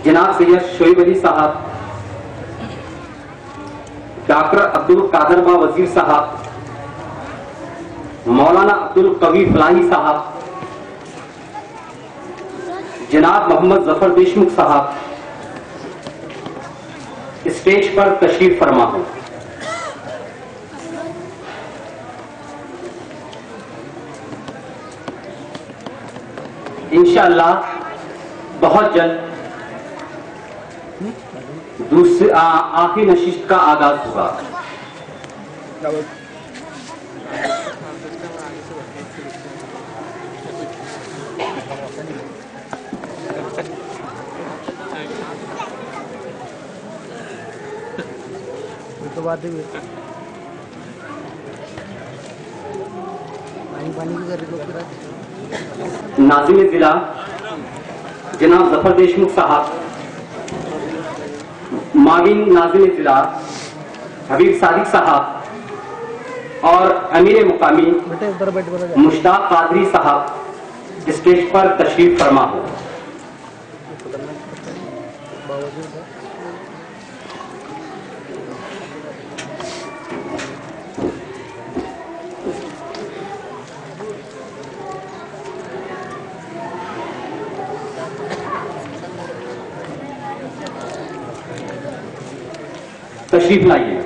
جناب سید شعیب علی صاحب، ڈاکٹر عبد القادر با وزیر صاحب، مولانا عبد القوی فلاحی صاحب، جناب محمد ظفر دیشمکھ صاحب اسٹیج پر تشریف فرما ہوں۔ انشاءاللہ بہت جلد آخری نشست کا آغاز ہوگا۔ ناظم ضلع جناب ظفر دیشمکھ صاحب، معاون ناظم ضلع حبیب صادق صاحب اور امیر مقامی مشتاق قادری صاحب اسٹیج پر تشریف فرما ہو۔ تشریف لائیے۔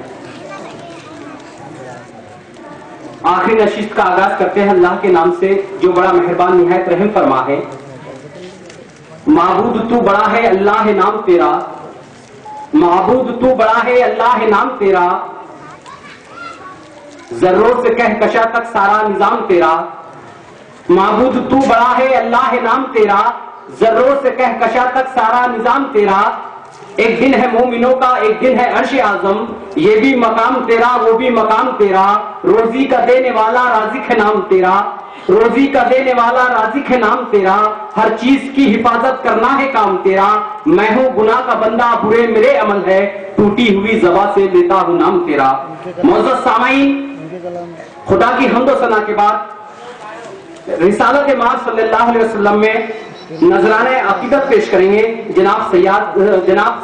آخری نشست کا آغاز کرتے ہیں اللہ کے نام سے جو بڑا مہربان نہایت رحم فرما ہے۔ معبود تو بڑا ہے اللہ ہے نام تیرا، معبود تو بڑا ہے اللہ ہے نام تیرا، ذروں سے کہہ کشا تک سارا نظام تیرا، معبود تو بڑا ہے اللہ ہے نام تیرا، ذروں سے کہہ کشا تک سارا نظام تیرا، ایک دن ہے مومنوں کا ایک دن ہے عرش اعظم، یہ بھی مقام تیرا وہ بھی مقام تیرا، روزی کا دینے والا رازق ہے نام تیرا، روزی کا دینے والا رازق ہے نام تیرا، ہر چیز کی حفاظت کرنا ہے کام تیرا، میں ہوں گناہ کا بندہ برے میرے عمل ہے، ٹوٹی ہوئی زبان سے لیتا ہوں نام تیرا۔ معزز سامعین، خدا کی حمد و ثنا کے بعد رسالت مآب صلی اللہ علیہ وسلم میں نذرانہ عقیدت پیش کریں گے جناب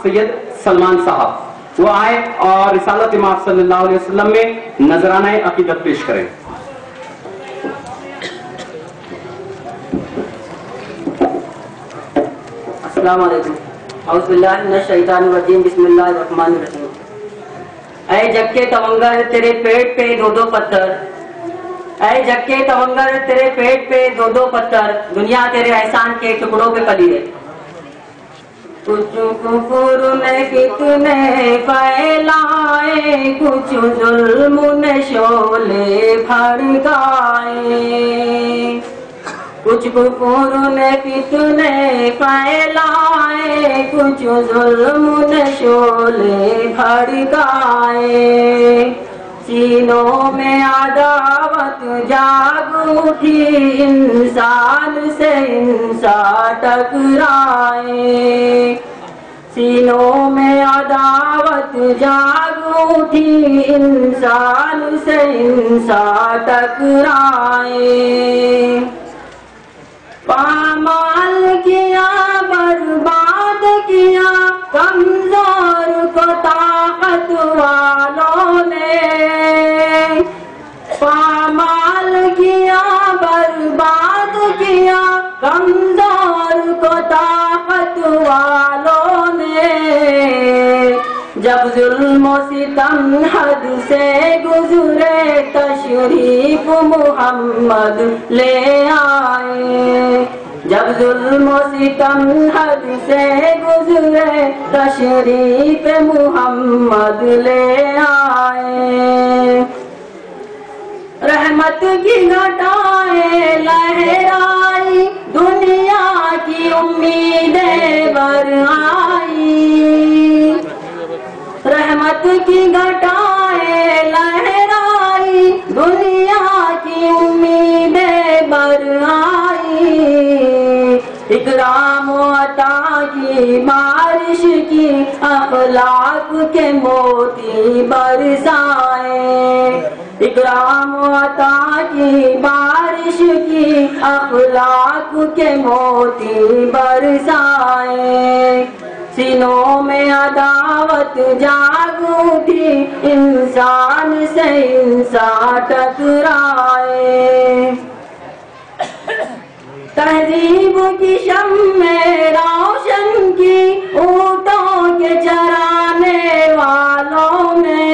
سید سلمان صاحب، وہ آئے اور رسالت مآب صلی اللہ علیہ وسلم میں نذرانہ عقیدت پیش کریں۔ السلام علیکم، اعوذ باللہ من الشیطان الرجیم، بسم اللہ الرحمن الرحیم۔ اے جگ کے تونگر تیرے پیٹ پہ دو دو پتھر، اے جگ کے تونگر تیرے پیٹ پہ دو دو پتھر، دنیا تیرے احسان کے ٹکڑوں پہ پلی ہے۔ کچھ کفر نے فتنے پھیلائے، کچھ ظلم نے شعلے بھڑکائے، کچھ کفر نے فتنے پھیلائے، کچھ ظلم نے شعلے بھڑکائے، سینوں میں عداوت جاگ اٹھی، انسان سے انسان ٹکرائے، سینوں میں عداوت جاگ اٹھی، انسان سے انسان ٹکرائے، پامال کیا برباد کیا کمزور کو طاقت والوں نے، پامال کیا برباد کیا کمزور کو طاقت والوں نے، جب ظلم و ستم حد سے گزرے تشریف محمد لے آئے، جب ظلم و ستم حد سے گزرے تشریف محمد لے آئے، رحمت کی گھٹائیں لہرائی، دنیا کی امیدیں بر آئی، رحمت کی گھٹائیں لہرائی، دنیا کی امیدیں بر آئی، اکرام و عطا کی بارش کی، اخلاق کے موتی برسائے، اکرام و عطا کی بارش کی، اخلاق کے موتی برسائے، سینوں میں عداوت جاگ اٹھی انسان سے انسان ٹکرائے تہذیب کی شمع روشن کی اونٹوں کے چرانے والوں نے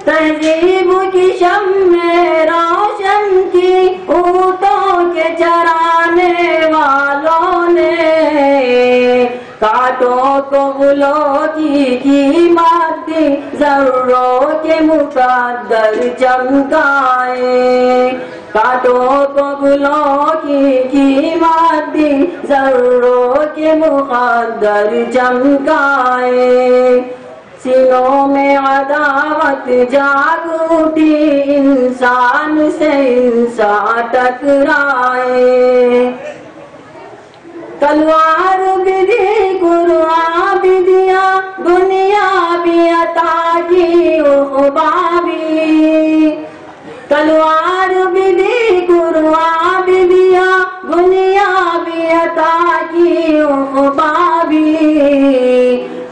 تہذیب کی شمع روشن کی اونٹوں کے چرانے والوں نے کانٹوں کو گلوں کی قیمت دی ذروں کے مقدر چمکائے کانٹوں کو گلوں کی قیمت دی ذروں کے مقدر چمکائے سینوں میں عداوت جاگ اٹھی انسان سے انسان ٹکرائے تلوار بھی دی قرآن بھی دیا دنیا بھی عطا کی عقبہ بھی تلوار بھی دی قرآن بھی دیا دنیا بھی عطا کی عقبہ بھی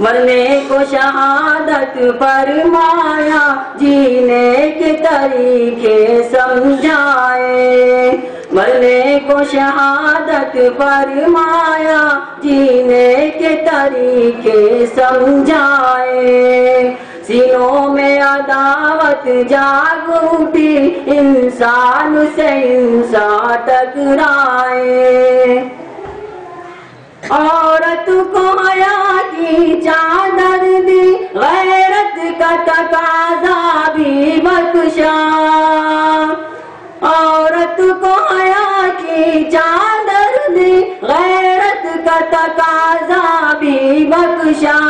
مرنے کو شہادت فرمایا جینے کے طریقے سمجھائے مرنے کو شہادت فرمایا جینے کے طریقے سمجھائے سینوں میں عداوت جاگ اٹھی انسان سے انسان ٹکرائے عورت کو حیا کی چادر دی غیرت کا تقاضا بھی بخشا عورت کو حیا کی چادر دی غیرت کا تقاضا بھی بخشا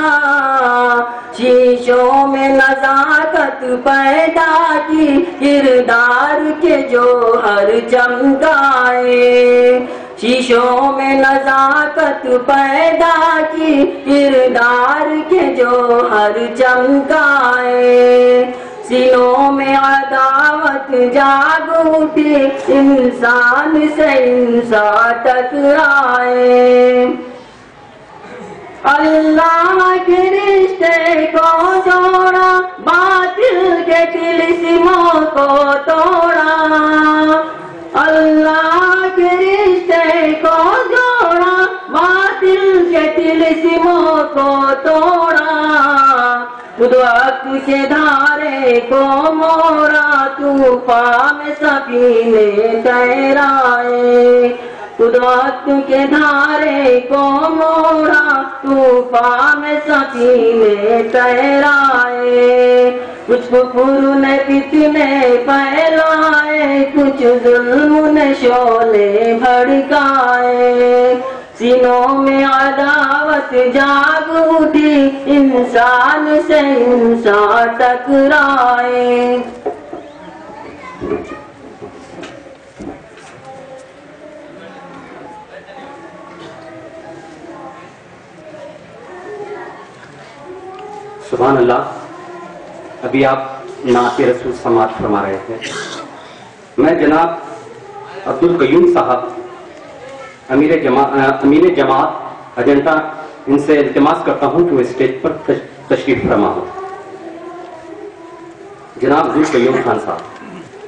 شیشوں میں نزاکت پیدا کی کردار کے جوہر چمکائے شیشوں میں نزاکت پیدا کی کردار کے جوہر چمکائے سینوں میں عداوت جاگ اٹھی انسان سے انسان ٹکرائے اللہ کے رشتے کو جوڑا باطل کے طلسموں کو توڑا اللہ کے رشتے کو جوڑا باطل کے طلسموں کو توڑا خود وقت کے دھارے کو موڑا طوفان میں سفینے ٹھہرائے خود وقت کے دھارے کو موڑا طوفان میں سفینے ٹھہرائے کچھ کفر نے فتنے پھیلائے کچھ ظلم نے شعلے بھڑکائے سینوں میں عداوت جاگ اٹھی انسان سے انسان ٹکرائے سبحان اللہ. ابھی آپ نعت رسول سماعت فرما رہے تھے. میں جناب عبدالقیوم صاحب امیر جماعت اجنتا ان سے التماس کرتا ہوں کہ وہ اسٹیج پر تشریف فرما ہو. جناب عبدالقیوم خان صاحب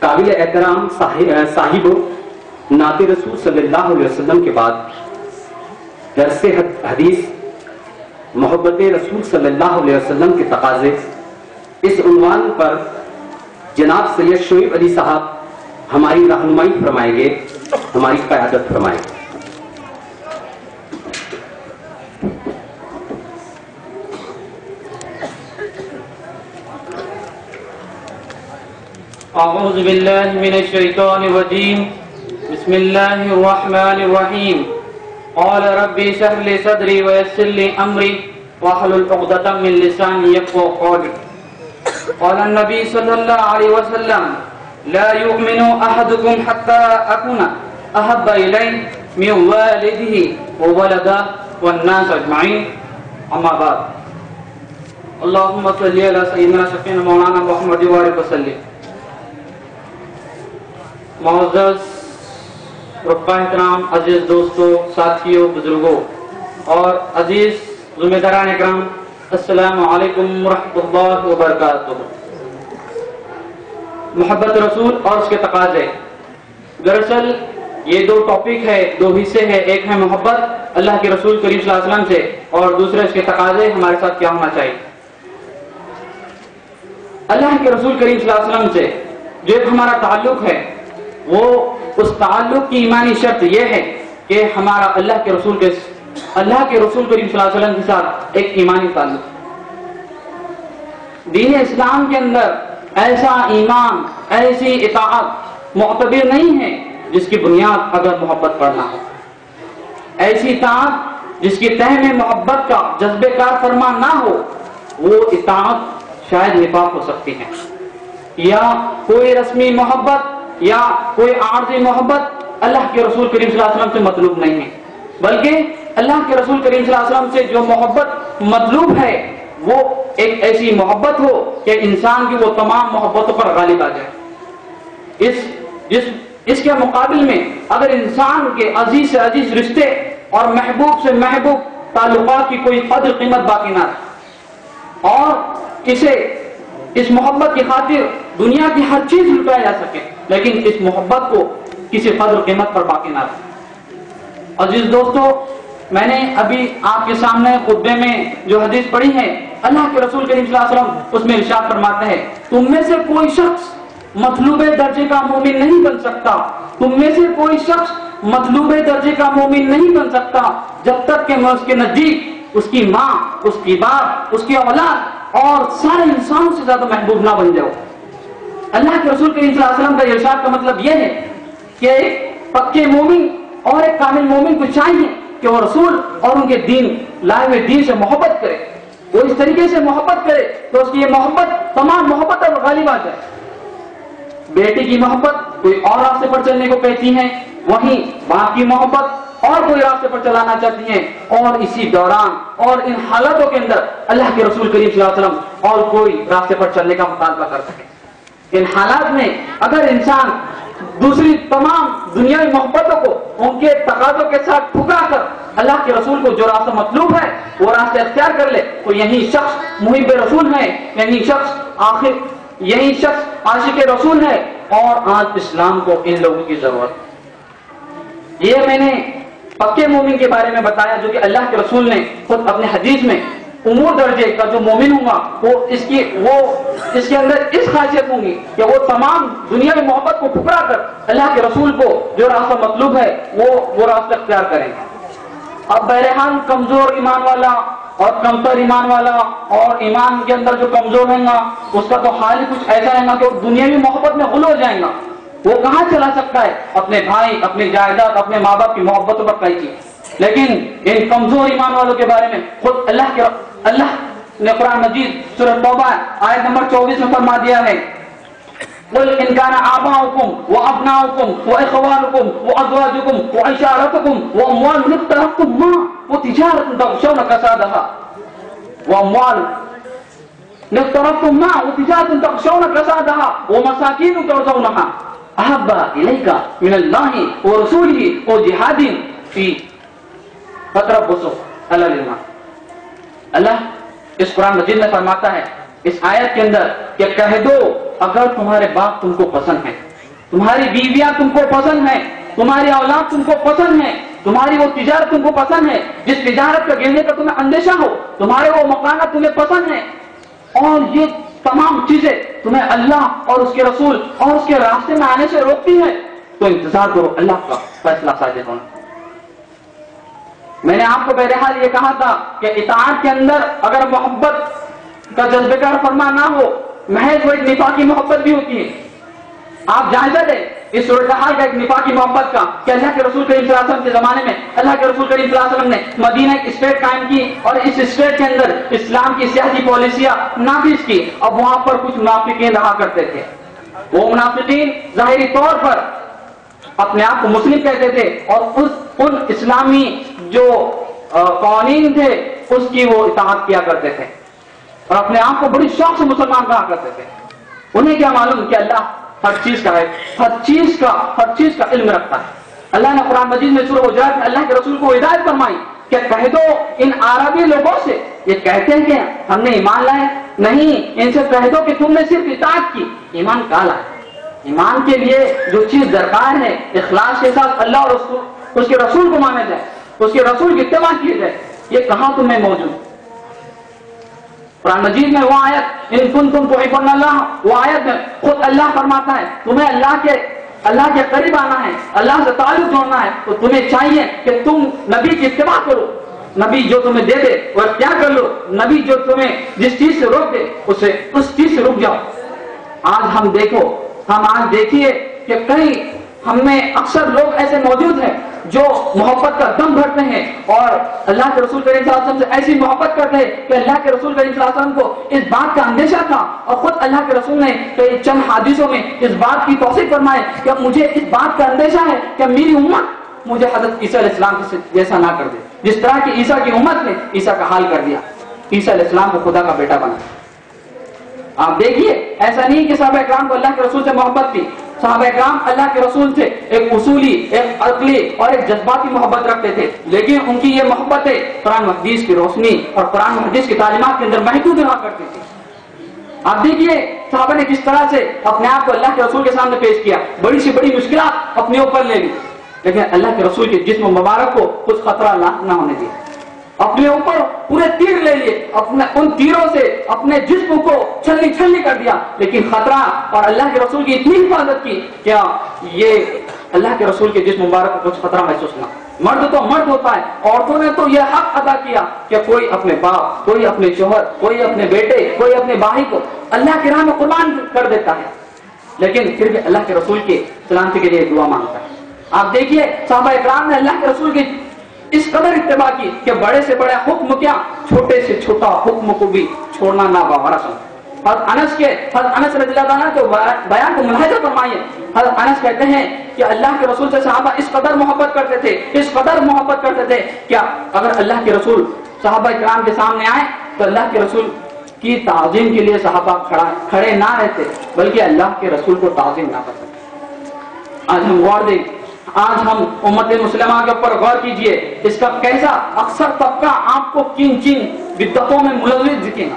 قابل احترام صاحب نعت رسول صلی اللہ علیہ وسلم کے بعد درس حدیث محبت رسول صلی اللہ علیہ وسلم کے تقاضے اس عنوان پر جناب سید شعیب علی صاحب ہماری رہنمائی فرمائیں گے, ہماری قیادت فرمائیں گے. اعوذ باللہ من الشیطان الرجیم بسم اللہ الرحمن الرحیم قال ربی اشرح لي صدری ویسر لي امری واحلل عقدۃ من لسانی یفقهوا قولی. قال النبی صلی اللہ علیہ وسلم لا يؤمن احدكم حتى اكون احب الیہ من والده وولده والناس اجمعین. اما بعد اللهم صل على سيدنا شفيعنا مولانا محمد وعلى اله وسلم. معزز رفقا احترام, عزیز دوستو, ساتھیوں, بزرگوں, اور عزیز ذمہ داران اکرام، السلام علیکم ورحمۃ اللہ وبرکاتہ۔ محبت رسول اور اس کے تقاضے، دراصل یہ دو ٹاپک ہے، دو حصے ہیں، ایک ہے محبت اللہ کے رسول کریم صلی اللہ علیہ وسلم سے، اور دوسرے اس کے تقاضے ہمارے ساتھ کیا ہونا چاہیے۔ اللہ کے رسول کریم صلی اللہ علیہ وسلم سے جو ایک ہمارا تعلق ہے، وہ اس تعلق کی ایمانی شرط یہ ہے کہ ہمارا اللہ کے رسول کریم صلی اللہ علیہ وسلم کے ساتھ ایک ایمانی تعلق۔ دین اسلام کے اندر ایسا ایمان، ایسی اطاعت معتبر نہیں ہے جس کی بنیاد اگر محبت پڑھنا ہو، ایسی اطاعت جس کی تہ میں محبت کا جذبے کار فرما نہ ہو، وہ اطاعت شاید نفاق ہو سکتی ہے، یا کوئی رسمی محبت یا کوئی عارضی محبت اللہ کے رسول کریم صلی اللہ علیہ وسلم سے مطلوب نہیں ہے، بلکہ اللہ کے رسول کریم صلی اللہ علیہ وسلم سے جو محبت مطلوب ہے وہ ایک ایسی محبت ہو کہ انسان کی وہ تمام محبتوں پر غالب آ جائے۔ اس کے مقابل میں اگر انسان کے عزیز سے عزیز رشتے اور محبوب سے محبوب تعلقات کی کوئی قدر قیمت باقی نہ رہے، اور اسے اس محبت کی خاطر دنیا کی ہر چیز لٹایا جا سکے، لیکن اس محبت کو کسی قدر قیمت پر باقی نہ رہے۔ عزیز دوستو، میں نے ابھی آپ کے سامنے خطبے میں جو حدیث پڑھی ہے، اللہ کے رسول کریم صلی اللہ علیہ وسلم اس میں ارشاد فرماتے ہیں، تم میں سے کوئی شخص مطلوب درجے کا مومن نہیں بن سکتا، تم میں سے کوئی شخص مطلوب درجے کا مومن نہیں بن سکتا جب تک کہ میں اس کے نزدیک اس کی ماں، اس کی باپ، اس کی اولاد اور سارے انسانوں سے زیادہ محبوب نہ بن جاؤ۔ اللہ کے رسول کریم صلی اللہ علیہ وسلم کا ارشاد کا مطلب یہ ہے کہ ایک پکے مومن اور ایک کامل مومن کو چاہیے کہ وہ رسول اور ان کے دین لائے ہوئے دین سے محبت کرے، وہ اس طریقے سے محبت کرے تو اس کی یہ محبت تمام محبت اور غالب آ جائے۔ بیٹی کی محبت کوئی اور راستے پر چلنے کو کہتی ہے، وہیں باپ کی محبت اور کوئی راستے پر چلانا چاہتی ہیں، اور اسی دوران اور ان حالتوں کے اندر اللہ کے رسول کریم صلی اللہ علیہ وسلم اور کوئی راستے پر چلنے کا مطالبہ کر سکے۔ ان حالات میں اگر انسان دوسری تمام دنیاوی محبتوں کو ان کے تقاضوں کے ساتھ ٹھکرا کر اللہ کے رسول کو جو راستہ مطلوب ہے وہ راستہ اختیار کر لے تو یہی شخص محب رسول ہے، یہی شخص عاشق رسول ہے، اور آج اسلام کو ان لوگوں کی ضرورت۔ یہ میں نے پکے مومن کے بارے میں بتایا جو کہ اللہ کے رسول نے خود اپنے حدیث میں امور درجے کا جو مومن ہوگا وہ اس کے اندر اس خاصیت ہوں گی کہ وہ تمام دنیا کی محبت کو ٹھکرا کر اللہ کے رسول کو جو راستہ مطلوب ہے وہ راستہ اختیار کریں گے۔ اب بہرحال کمزور ایمان والا اور کمتر ایمان والا اور ایمان کے اندر جو کمزور رہے گا اس کا تو حال ہی کچھ ایسا رہے گا کہ وہ دنیاوی محبت میں غل ہو جائے گا، وہ کہاں چلا سکتا ہے اپنے بھائی، اپنی جائیداد، اپنے ماں باپ کی محبتوں پر قائم کی۔ لیکن ان کمزور ایمان والوں کے بارے میں خود اللہ نے قرآن مجید سورہ توبہ آیت نمبر 24 میں فرما دیا ہے، قل ان كان آباؤكم وابناؤكم واخوانكم وازواجكم وعشيرتكم واموال اقترفتموها وتجارة تخشون كسادها ومساكين ترضونها احب اليك من الله ورسوله وجهاد في فتربصوا على الإيمان۔ اللہ اس قرآن مجید میں فرماتا ہے اس آیت کے اندر کہ کہہ دو اگر تمہارے باپ تم کو پسند ہیں، تمہاری بیویاں تم کو پسند ہیں، تمہاری اولاد تم کو پسند ہے، تمہاری وہ تجارت تم کو پسند ہے جس تجارت کا گرنے کا تمہیں اندیشہ ہو، تمہارے وہ مکانات تمہیں پسند ہیں، اور یہ تمام چیزیں تمہیں اللہ اور اس کے رسول اور اس کے راستے میں آنے سے روکتی ہیں، تو انتظار کرو اللہ کا فیصلہ صادق ہونا۔ میں نے آپ کو بہرحال یہ کہا تھا کہ اطاعت کے اندر اگر محبت کا جذبہ کار فرما نہ ہو، محض وہ ایک نفاقی محبت بھی ہوتی ہے۔ آپ جائزہ دیں اس صورتحال کا ایک نفاقی محبت کا کہ اللہ کے رسول کریم صلی اللہ علیہ وسلم کے زمانے میں اللہ کے رسول کریم صلی اللہ علیہ وسلم نے مدینہ ایک اسٹیٹ قائم کی اور اس اسٹیٹ کے اندر اسلام کی سیاسی پالیسیاں نافذ کی۔ اب وہاں پر کچھ منافقین رہا کرتے تھے، وہ منافقین ظاہری طور پر اپنے آپ کو مسلم کہتے تھے اور ان اسلامی جو قوانین تھے اس کی وہ اطاعت کیا کرتے تھے اور اپنے آپ کو بڑی شوق سے مسلمان کہا کرتے تھے۔ انہیں کیا معلوم کہ اللہ ہر چیز کا ہے، ہر چیز کا علم رکھتا ہے۔ اللہ نے قرآن مجید میں سورہ حجرات میں اللہ کے رسول کو ہدایت فرمائی کہ کہہ دو ان عربی لوگوں سے، یہ کہتے ہیں کہ ہم نے ایمان لائے، نہیں، ان سے کہہ دو کہ تم نے صرف اطاعت کی، ایمان کہاں لائے؟ ایمان کے لیے جو چیز درکار ہے اخلاص کے ساتھ اللہ اور اس کے رسول کو مانا جائے، اس کے رسول کی اتباع کی جائے، یہ کہاں تمہیں موجود؟ قرآن مجید میں وہ آیت ان کنتم تحبون اللہ، وہ آیت میں خود اللہ فرماتا ہے تمہیں اللہ کے قریب آنا ہے، اللہ سے تعلق جوڑنا ہے، تو تمہیں چاہیے کہ تم نبی کی اتباع کرو، نبی جو تمہیں دے دے وہ اختیار کر لو، نبی جو تمہیں جس چیز سے روک دے اس چیز سے رک جاؤ۔ آج دیکھیے کہ کئی ہم میں اکثر لوگ ایسے موجود ہیں جو محبت کا دم بھرتے ہیں اور اللہ کے رسول کریم صلی اللہ علیہ وسلم سے ایسی محبت کرتے ہیں کہ اللہ کے رسول کریم صلی اللہ علیہ وسلم کو اس بات کا اندیشہ تھا، اور خود اللہ کے رسول نے کئی چند حدیثوں میں اس بات کی توصیف فرمائے کہ مجھے اس بات کا اندیشہ ہے کہ میری امت مجھے حضرت عیسیٰ علیہ السلام جیسا نہ کر دے، جس طرح کی عیسیٰ کی امت نے عیسیٰ کا حال کر دیا، عیسیٰ علیہ السلام کو خدا کا بیٹا بنا۔ آپ دیکھیے ایسا نہیں کہ صحابہ کرام کو اللہ کے رسول سے محبت تھی، صحابہ کرام اللہ کے رسول سے ایک اصولی، ایک عقلی اور ایک جذباتی محبت رکھتے تھے، لیکن ان کی یہ محبتیں قرآن و حدیث کی روشنی اور قرآن و حدیث کی تعلیمات کے اندر محدود رہا کرتی تھی۔ آپ دیکھیے صحابہ نے کس طرح سے اپنے آپ کو اللہ کے رسول کے سامنے پیش کیا، بڑی سے بڑی مشکلات اپنے اوپر لے لی، لیکن اللہ کے رسول کے جسم مبارک کو کچھ خطرہ نہ ہونے دیا، اپنے اوپر پورے تیر لے لیے، ان تیروں سے اپنے جسم کو چھلنی چھلنی کر دیا، لیکن خطرہ اور اللہ کے رسول کی اتنی حفاظت کی کیا یہ اللہ کے رسول کے جسم مبارک کو کچھ خطرہ محسوس نہ۔ مرد تو مرد ہوتا ہے، عورتوں نے تو یہ حق ادا کیا کہ کوئی اپنے باپ، کوئی اپنے شوہر، کوئی اپنے بیٹے، کوئی اپنے بھائی کو اللہ کی راہ میں قربان کر دیتا ہے، لیکن پھر بھی اللہ کے رسول کی سلامتی کے لیے دعا مانگتا ہے۔ آپ دیکھیے صحابہ اکرام نے اللہ کے رسول کی اس قدر اتباع کی کہ بڑے سے بڑا حکم کیا، چھوٹے سے چھوٹا حکم کو بھی چھوڑنا ناگوارا سمجھا۔ حضرت انس رضی اللہ عنہ کے بیان کو ملاحظہ فرمائیے، حضرت انس کہتے ہیں کہ اللہ کے رسول سے صحابہ اس قدر محبت کرتے تھے، اس قدر محبت کرتے تھے کیا اگر اللہ کے رسول صحابہ کرام کے سامنے آئے تو اللہ کے رسول کی تعظیم کے لیے صحابہ کھڑے نہ رہتے بلکہ اللہ کے رسول کو تعظیم نہ کرتے۔ آج ہم غور دیں، آج ہم امت مسلمہ کے اوپر غور کیجئے، اس کا کیسا اکثر طبقہ آپ کو کن بدعتوں میں ملوث دکھے گا۔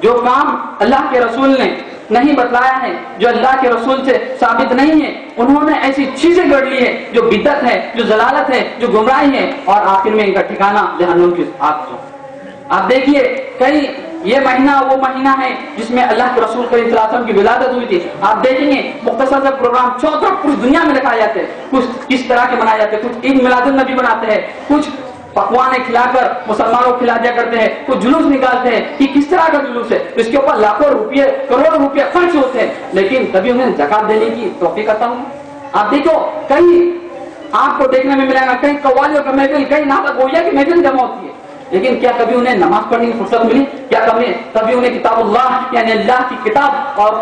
جو کام اللہ کے رسول نے نہیں بتلایا ہے، جو اللہ کے رسول سے ثابت نہیں ہے، انہوں نے ایسی چیزیں گڑھ لی ہے جو بدعت ہے، جو ضلالت ہے، جو گمراہی ہے، اور آخر میں ان کا ٹھکانہ جہنم کی آگ۔ آپ دیکھیے کئی یہ مہینہ وہ مہینہ ہے جس میں اللہ کے رسول صلی اللہ علیہ وسلم کی ولادت ہوئی تھی۔ آپ دیکھیں گے مختصر سے پروگرام 14 پوری دنیا میں دکھائے جاتے ہیں، کچھ کس طرح کے منائے جاتے ہیں، کچھ عید میلاد النبی بناتے ہیں، کچھ پکوانے کھلا کر مسلمانوں کو کھلا دیا کرتے ہیں، کچھ جلوس نکالتے ہیں کہ کس طرح کا جلوس ہے، اس کے اوپر لاکھوں روپے کروڑوں روپے خرچ ہوتے ہیں، لیکن کبھی انہیں زکات دینے کی توفیق عطا ہوں۔ آپ دیکھو کئی آپ کو دیکھنے میں ملے گا کئی قوالیوں کا محفل، کئی ناطق گویا کی محفل جمع ہوتی ہے، لیکن کیا کبھی انہیں نماز پڑھنے کی فرصت ملی؟ کیا کبھی انہیں کتاب اللہ یعنی اللہ کی کتاب اور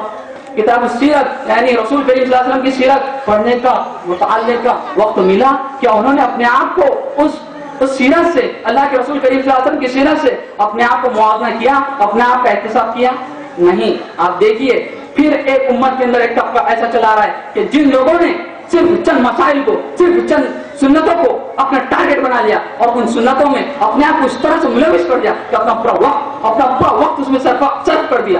کتاب السیرت یعنی رسول کریم صلی اللہ علیہ وسلم کی سیرت پڑھنے کا مطالعے کا وقت ملا؟ کیا انہوں نے اپنے آپ کو اس سیرت سے، اللہ کے رسول کریم صلی اللہ علیہ وسلم کی سیرت سے اپنے آپ کو موازنہ کیا، اپنے آپ کا احتساب کیا؟ نہیں۔ آپ دیکھیے پھر ایک امت کے اندر ایک طبقہ ایسا چلا رہا ہے کہ جن لوگوں نے صرف چند مسائل کو، صرف چند سنتوں کو اپنا ٹارگٹ بنا لیا اور ان سنتوں میں اپنے آپ کو اس طرح سے ملوث کر دیا کہ اپنا پورا وقت اس میں صرف کر دیا،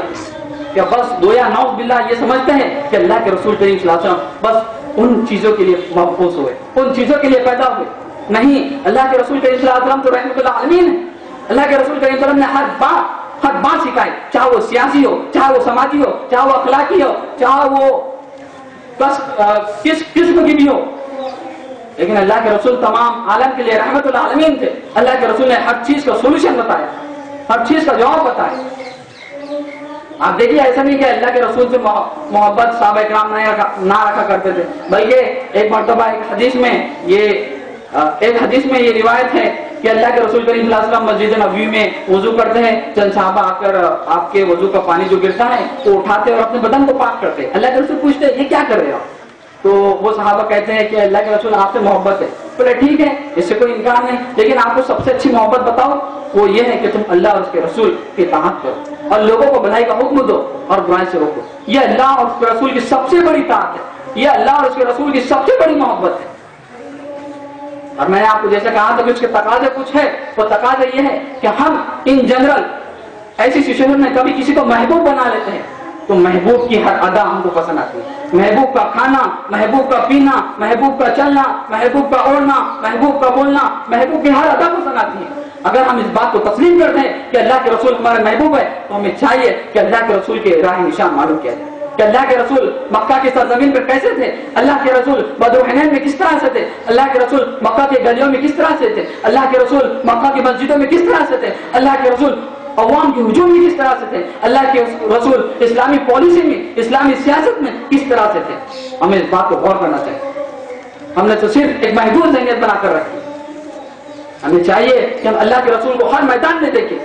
کہ بس گویا نعوذ باللہ یہ سمجھتے ہیں کہ اللہ کے رسول کریم صلی اللہ علیہ وسلم بس ان چیزوں کے لیے مبعوث ہوئے، ان چیزوں کے لیے پیدا ہوئے۔ نہیں، اللہ کے رسول کریم صلی اللہ علیہ وسلم تو رحمۃ اللہ عالمین ہے۔ اللہ کے رسول کریم صلی اللہ علیہ وسلم نے ہر بات سکھائی، چاہے وہ سیاسی ہو، چاہے وہ سماجی ہو، چاہے وہ اخلاقی ہو، چاہے وہ کس قسم کی بھی ہو، لیکن اللہ کے رسول تمام عالم کے لیے رحمت العالمین تھے۔ اللہ کے رسول نے ہر چیز کا سولوشن بتایا، ہر چیز کا جواب بتایا۔ آپ دیکھیے ایسا نہیں کہ اللہ کے رسول سے محبت صحابہ کرام نہ رکھا کرتے تھے، بلکہ ایک مرتبہ ایک حدیث میں یہ روایت ہے کہ اللہ کے رسول کریم صلی اللہ علیہ وسلم مسجد نبوی میں وضو کرتے ہیں، چند صحابہ آ کر آپ کے وضو کا پانی جو گرتا ہے وہ اٹھاتے اور اپنے بدن کو پاک کرتے ہیں۔ اللہ کے رسول پوچھتے ہیں یہ کیا کر رہے ہو؟ تو وہ صحابہ کہتے ہیں کہ اللہ کے رسول آپ سے محبت ہے۔ بولے ٹھیک ہے، اس سے کوئی انکار نہیں، لیکن آپ کو سب سے اچھی محبت بتاؤ، وہ یہ ہے کہ تم اللہ اور اس کے رسول کی اطاعت کرو اور لوگوں کو بھلائی کا حکم دو اور برائی سے روکو۔ یہ اللہ اور اس کے رسول کی سب سے بڑی اطاعت ہے، یہ اللہ اور اس کے رسول کی سب سے بڑی محبت ہے۔ اور میں نے آپ کو جیسے کہا تھا کہ اس کے تقاضے کچھ ہے، وہ تقاضے یہ ہے کہ ہم ان جنرل ایسی سچویشن میں کبھی کسی کو محبوب بنا لیتے ہیں تو محبوب کی ہر ادا ہم کو پسند آتی ہے، محبوب کا کھانا، محبوب کا پینا، محبوب کا چلنا، محبوب کا اوڑھنا، محبوب کا بولنا، محبوب کی ہر ادا پسند آتی ہے۔ اگر ہم اس بات کو تسلیم کرتے ہیں کہ اللہ کے رسول ہمارے محبوب ہے تو ہمیں چاہیے کہ اللہ کے رسول کے راہ نشان معلوم کیا جائے کہ اللہ کے رسول مکہ کی سرزمین پر کیسے تھے، اللہ کے رسول بدر حنین میں کس طرح سے تھے، اللہ کے رسول مکہ کے گلیوں میں کس طرح سے تھے، اللہ کے رسول مکہ کی مسجدوں میں کس طرح سے تھے، اللہ کے رسول عوام کی ہجوم میں کس طرح سے تھے، اللہ کے رسول اسلامی پالیسی میں، اسلامی سیاست میں کس طرح سے تھے۔ ہمیں اس بات کو غور کرنا چاہیے۔ ہم نے تو صرف ایک محدود ذہنیت بنا کر رکھی، ہمیں چاہیے کہ ہم اللہ کے رسول کو ہر میدان میں دیکھیں،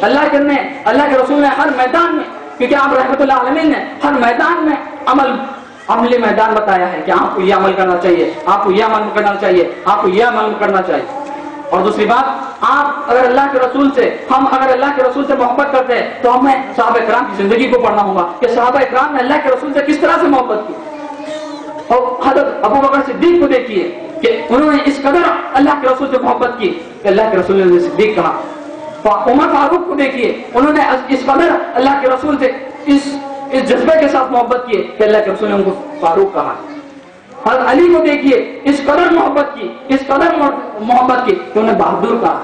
اللہ کے رسول نے ہر میدان میں، کیونکہ آپ رحمت اللہ عالمین نے ہر میدان میں عملی میدان بتایا ہے کہ آپ کو یہ عمل کرنا چاہیے، آپ کو یہ عمل کرنا چاہیے، آپ کو یہ عمل کرنا چاہیے۔ اور دوسری بات، اگر اللہ کے رسول سے محبت کرتے ہیں تو ہمیں صحابہ اکرام کی زندگی کو پڑھنا ہوگا کہ صحابہ اکرام نے اللہ کے رسول سے کس طرح سے محبت کی۔ اور حضرت ابو بکر صدیق کو دیکھیے کہ انہوں نے اس قدر اللہ کے رسول سے محبت کی کہ اللہ کے رسول نے صدیق کہا۔ عمر فاروق کو دیکھیے، انہوں نے اس قدر اللہ کے رسول سے اس جذبے کے ساتھ محبت کی کہ اللہ کے رسول نے ان کو فاروق کہا۔ حضرت علی کو دیکھیے، اس قدر محبت کی کہ انہوں نے بہادر کہا۔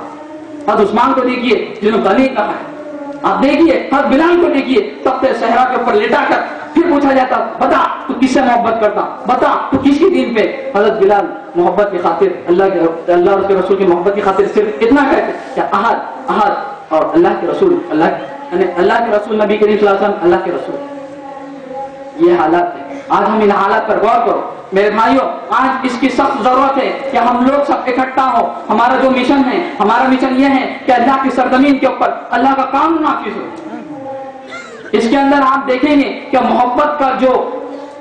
حضرت عثمان کو دیکھیے جنہوں نے غنی کہا ہے۔ آپ دیکھیے حضرت بلال کو دیکھیے، تخت صحرا کے اوپر لٹا کر پھر پوچھا جاتا بتا تو کس سے محبت کرتا، بتا تو کس کی دین پہ۔ حضرت بلال محبت کی خاطر اللہ اور اس کے رسول کی محبت کی خاطر صرف اتنا کہتے کہ احد اور اللہ کے رسول، اللہ کے رسول نبی کریم صلی اللہ علیہ وسلم، اللہ کے رسول۔ یہ حالات ہے، آج ہم ان حالات پر غور کرو میرے بھائیوں۔ آج اس کی سخت ضرورت ہے کہ ہم لوگ سب اکٹھا ہو۔ ہمارا جو مشن ہے، ہمارا مشن یہ ہے کہ اللہ کی سرزمین کے اوپر اللہ کا قانون نافذ ہو۔ اس کے اندر آپ دیکھیں گے کہ محبت کا جو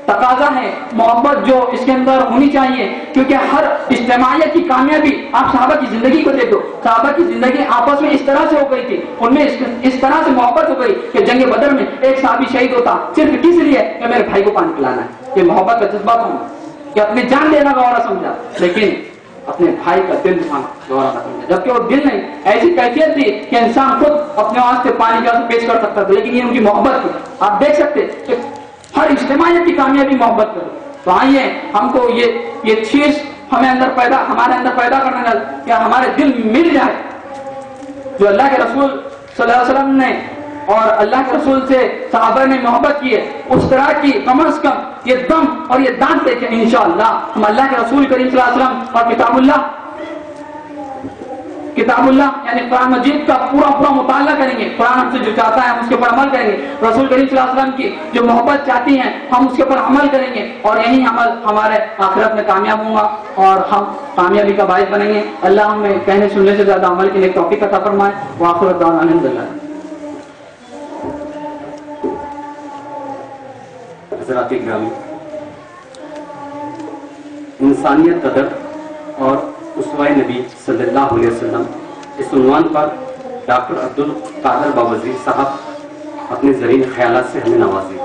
تقاضا ہے، محبت جو اس کے اندر ہونی چاہیے، کیونکہ ہر اجتماعیت کی کامیابی، آپ صحابہ کی زندگی کو دیکھو، صحابہ کی زندگی آپس میں اس طرح سے ہو گئی تھی، ان میں اس طرح سے محبت ہو گئی کہ جنگ بدر میں ایک صحابی شہید ہوتا صرف کس لیے کہ میرے بھائی کو پانی پلانا ہے، کہ محبت کا جذبہ تھا کہ اپنی جان دینا گوارا سمجھا، لیکن اپنے بھائی کا دل دکھانا گوارا نہ سمجھا، جبکہ وہ دل نہیں، ایسی کیفیت تھی کہ انسان خود اپنے واسطے پانی کا پیش کر سکتا تھا، لیکن یہ ان کی محبت تھی۔ آپ دیکھ سکتے کہ ہر اجتماعیت کی کامیابی محبت کرو۔ تو آئیے ہم کو یہ چیز ہمارے اندر پیدا کرنے لگا کہ ہمارے دل مل جائے، جو اللہ کے رسول صلی اللہ علیہ وسلم نے اور اللہ کے رسول سے صحابہ نے محبت کی ہے، اس طرح کی کم از کم یہ دم اور یہ دانت دے کہ انشاءاللہ ہم اللہ کے رسول کریم صلی اللہ علیہ وسلم اور کتاب اللہ یعنی قرآن مجید کا پورا مطالعہ کریں گے، قرآن ہم سے جو چاہتا ہے ہم اس کے اوپر عمل کریں گے، رسول کریم صلی اللہ علیہ وسلم کی جو محبت چاہتی ہیں ہم اس کے اوپر عمل کریں گے، اور یہی عمل ہمارے آخرت میں کامیاب ہوں گا اور ہم کامیابی کا باعث بنیں گے۔ اللہ ہمیں کہنے سننے سے زیادہ عمل کی نیک توفیق عطا فرمائے۔ وآخر دعوانا الحمدللہ۔ حضرات گرامی، انسانیت کا درد اور اسوہ نبی صلی اللہ علیہ وسلم، اس عنوان پر ڈاکٹر عبد القادر باوزیر صاحب اپنے زرین خیالات سے ہمیں نوازیں۔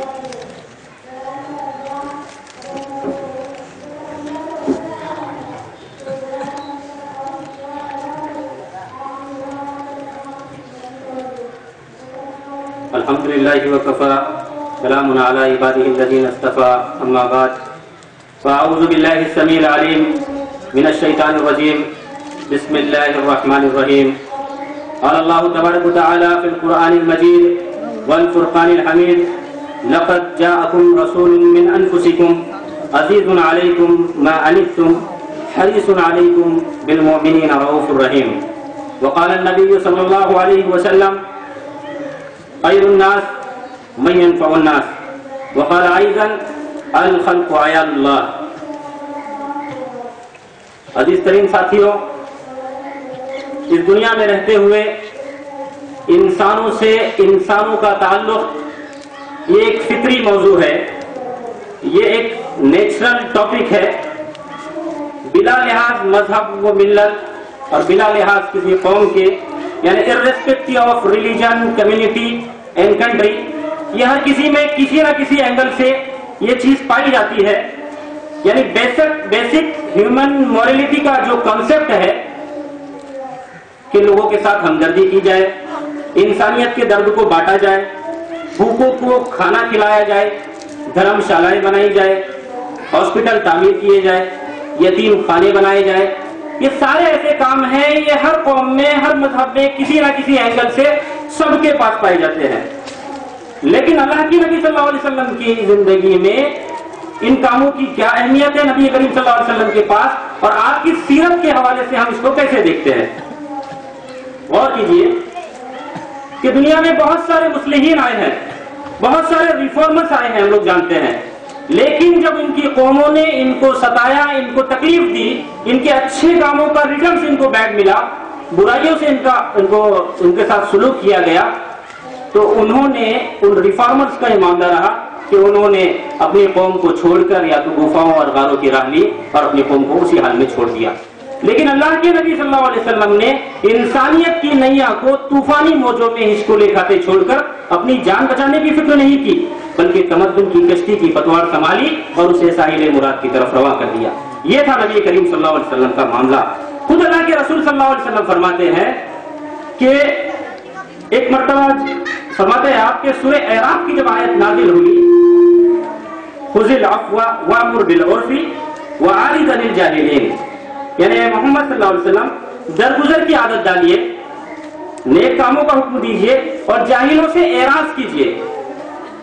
الحمدللہ وکفی سلام علی عباده الذین اصطفى، اما بعد فاعوذ باللہ السمیع العلیم من الشیطان الرجیم، بسم اللہ الرحمن الرحیم۔ قال اللہ تبارک وتعالی فی القرآن المجید والفرقان الحمید، لقد جاءکم رسول من انفسکم عزیز علیکم ما عنتم حریص علیکم بالمؤمنین رؤوف الرحیم۔ وقال النبی صلی اللہ علیہ وسلم خیر الناس من ينفع الناس، وقال ايضا الخلق عيال اللہ۔ عزیز ترین ساتھیوں، اس دنیا میں رہتے ہوئے انسانوں سے انسانوں کا تعلق یہ ایک فطری موضوع ہے، یہ ایک نیچرل ٹاپک ہے، بلا لحاظ مذہب و ملت اور بلا لحاظ کسی قوم کے، یعنی irrespective of religion, community and country, یہ ہر کسی میں کسی نہ کسی اینگل سے یہ چیز پائی جاتی ہے، یعنی بیسک ہیومن مورلٹی کا جو کنسپٹ ہے کہ لوگوں کے ساتھ ہمدردی کی جائے، انسانیت کے درد کو بانٹا جائے، بھوکوں کو کھانا کھلایا جائے، دھرم شالائیں بنائی جائے، ہاسپٹل تعمیر کیے جائے، یتیم خانے بنائے جائے، یہ سارے ایسے کام ہیں، یہ ہر قوم میں ہر مذہب میں کسی نہ کسی اینگل سے سب کے پاس پائے جاتے ہیں. لیکن اللہ کی نبی صلی اللہ علیہ وسلم کی زندگی میں ان کاموں کی کیا اہمیت ہے نبی کریم صلی اللہ علیہ وسلم کے پاس، اور آپ کی سیرت کے حوالے سے ہم اس کو کیسے دیکھتے ہیں؟ غور کیجئے کہ دنیا میں بہت سارے مصلحین آئے ہیں، بہت سارے ریفارمرز آئے ہیں، ہم لوگ جانتے ہیں، لیکن جب ان کی قوموں نے ان کو ستایا، ان کو تکلیف دی، ان کے اچھے کاموں کا ریٹرنز ان کو بیک ملا، برائیوں سے ان کے ساتھ سلوک کیا گیا، تو انہوں نے ان ریفارمرز کا یہ معاملہ رہا کہ انہوں نے اپنی قوم کو چھوڑ کر یا تو گفاؤں اور غاروں کی راہ لی اور اپنی قوم کو اسی حال میں چھوڑ دیا. لیکن اللہ کے نبی صلی اللہ علیہ وسلم نے انسانیت کی نیا کو طوفانی موجوں میں ہچکولے کھاتے چھوڑ کر اپنی جان بچانے کی فکر نہیں کی، بلکہ تمدن کی کشتی کی پتوار سنبھالی اور اسے ساحل مراد کی طرف رواں کر دیا. یہ تھا نبی کریم صلی اللہ علیہ وسلم کا معاملہ. خود اللہ کے رسول صلی اللہ علیہ وسلم فرماتے ہیں کہ ایک مرتبہ فرماتے ہیں آپ کے سورہ اعراف کی جب آیت نازل ہوئی، خذ العفو وامر بالعرف وعارض عن الجاہلین، یعنی محمد صلی اللہ علیہ وسلم درگزر کی عادت ڈالیے، نیک کاموں کا حکم دیجئے اور جاہلوں سے اعراض کیجئے.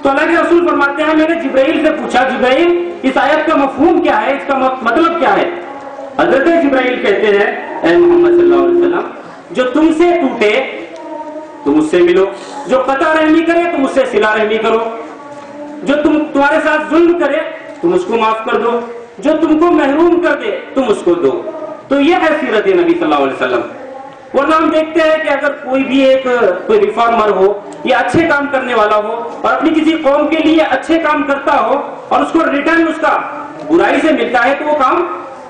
تو اللہ کے رسول فرماتے ہیں میں نے جبرائیل سے پوچھا، جبرائیل اس آیت کا مفہوم کیا ہے، اس کا مطلب کیا ہے؟ حضرت جبرائیل کہتے ہیں اے محمد صلی اللہ علیہ وسلم، جو تم سے ٹوٹے تم اس سے ملو، جو قطع رحمی کرے تم اس سے صلہ رحمی کرو، جو تمہارے ساتھ ظلم کرے تم اس کو معاف کر دو، جو تم کو محروم کر دے تم اس کو دو. تو یہ ہے سیرت نبی صلی اللہ علیہ وسلم. ورنہ ہم دیکھتے ہیں کہ اگر کوئی ریفارمر ہو یا اچھے کام کرنے والا ہو اور اپنی کسی قوم کے لیے اچھے کام کرتا ہو اور اس کو ریٹرن اس کا برائی سے ملتا ہے تو وہ کام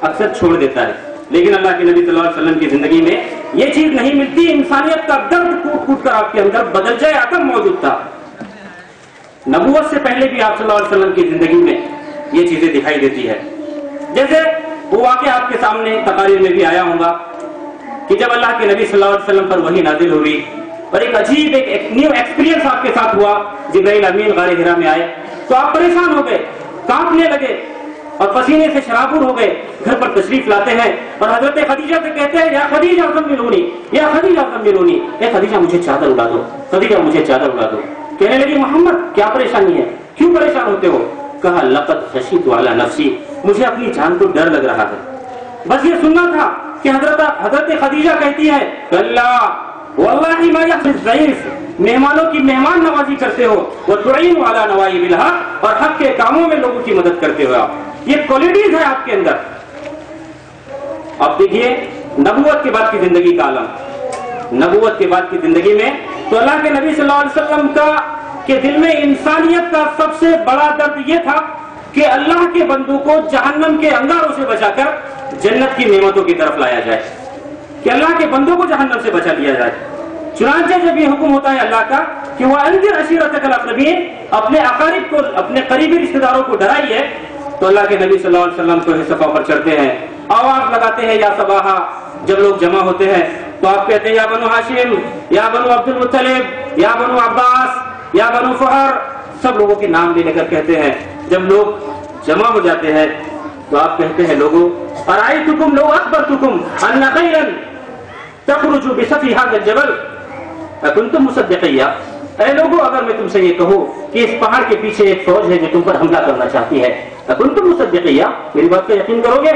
اکثر چھوڑ دیتا ہے. لیکن اللہ کے نبی صلی اللہ علیہ وسلم کی زندگی میں یہ چیز نہیں ملتی. انسانیت کا درد کوٹ کوٹ کر آپ کے اندر بدل جائے عتم موجود تھا. نبوت سے پہلے بھی آپ صلی اللہ علیہ وسلم کی زندگی میں یہ چیزیں دکھائی دیتی ہے. جیسے وہ واقعہ آپ کے سامنے تقاریر میں بھی آیا ہوگا کہ جب اللہ کے نبی صلی اللہ علیہ وسلم پر وحی نازل ہوئی اور ایک عجیب ایک نیو ایکسپیرینس آپ کے ساتھ ہوا، جبرائیل امین غار ہرا میں آئے تو آپ پریشان ہو گئے، کانپنے لگے اور پسینے سے شرابور ہو گئے. گھر پر تشریف لاتے ہیں اور حضرت خدیجہ سے کہتے ہیں یا خدیجہ زملونی، یا خدیجہ زملونی، اے خدیجہ مجھے چادر اڑا دو، خدیجہ مجھے چادر اڑا دو. کہنے لگی محمد کیا پریشانی ہے، کیوں پریشان ہوتے ہو؟ کہا لقد خشیت علی نفسی، مجھے اپنی جان کو ڈر لگ رہا ہے. بس یہ سننا تھا کہ حضرت خدیجہ کہتی ہے اللہ واللہ ما یحفظ ضعیف، مہمانوں کی مہمان نوازی کرتے ہو، وتعین علی نوائب الحق، اور حق کے کاموں میں لوگوں کی مدد کرتے ہو. آپ یہ کوالٹیز ہے آپ کے اندر. اب دیکھیے نبوت کے بعد کی زندگی کا عالم، نبوت کے بعد کی زندگی میں تو اللہ کے نبی صلی اللہ علیہ وسلم کا کہ دل میں انسانیت کا سب سے بڑا درد یہ تھا کہ اللہ کے بندوں کو جہنم کے انگاروں سے بچا کر جنت کی نعمتوں کی طرف لایا جائے، کہ اللہ کے بندوں کو جہنم سے بچا لیا جائے. چنانچہ جب یہ حکم ہوتا ہے اللہ کا کہ وہ انذر عشیرتک الاقربین، اپنے اقارب کو، اپنے قریبی رشتہ داروں کو ڈرائیے، تو اللہ کے نبی صلی اللہ علیہ وسلم کو صفا پر چڑھتے ہیں، آواز لگاتے ہیں یا صباحا. جب لوگ جمع ہوتے ہیں تو آپ کہتے ہیں یا بنو ہاشم، یا بنو عبد المطلب، یا بنو عباس، یا بنو فہر، سب لوگوں کے نام لے کر کہتے ہیں. جب لوگ جمع ہو جاتے ہیں تو آپ کہتے ہیں لوگوں ارائیتکم لو اخبرتکم ان خیرا تخرج بسفی هذا الجبل اکنتم مصدقیہ، اے لوگوں اگر میں تم سے یہ کہوں کہ اس پہاڑ کے پیچھے ایک فوج ہے جو تم پر حملہ کرنا چاہتی ہے، اکنتم مصدقیہ، میری بات کا یقین کرو گے؟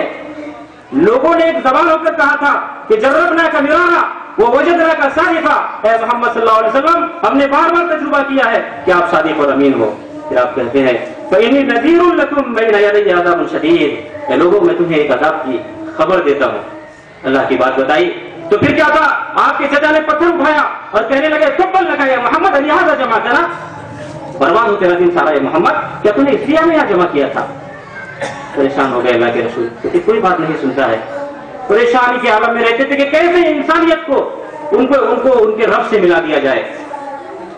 لوگوں نے ایک زبان ہو کر کہا تھا کہ جربناک مرارا ووجدناک صادقا، اے محمد صلی اللہ علیہ وسلم ہم نے بار بار تجربہ کیا ہے کہ آپ صادق اور امین ہو. پھر آپ کہتے ہیں فإنی نذیر لکم بین یدی عذاب شدید، اے لوگوں میں تمہیں ایک عذاب کی خبر دیتا ہوں. اللہ کی بات بتائی تو پھر کیا تھا؟ آپ کے چچا نے پتھر اٹھایا اور کہنے لگے تبا لک یا محمد لہذا جمعتنا، برباد ہو تیرا دن سارا. محمد کیا تم نے اس لیے ہمیں یہاں جمع کیا تھا؟ پریشان ہو گئے اللہ کے رسول، کیونکہ کوئی بات نہیں سنتا ہے. پریشانی کے عالم میں رہتے تھے کہ کیسے انسانیت کو ان کو ان کے رب سے ملا دیا جائے.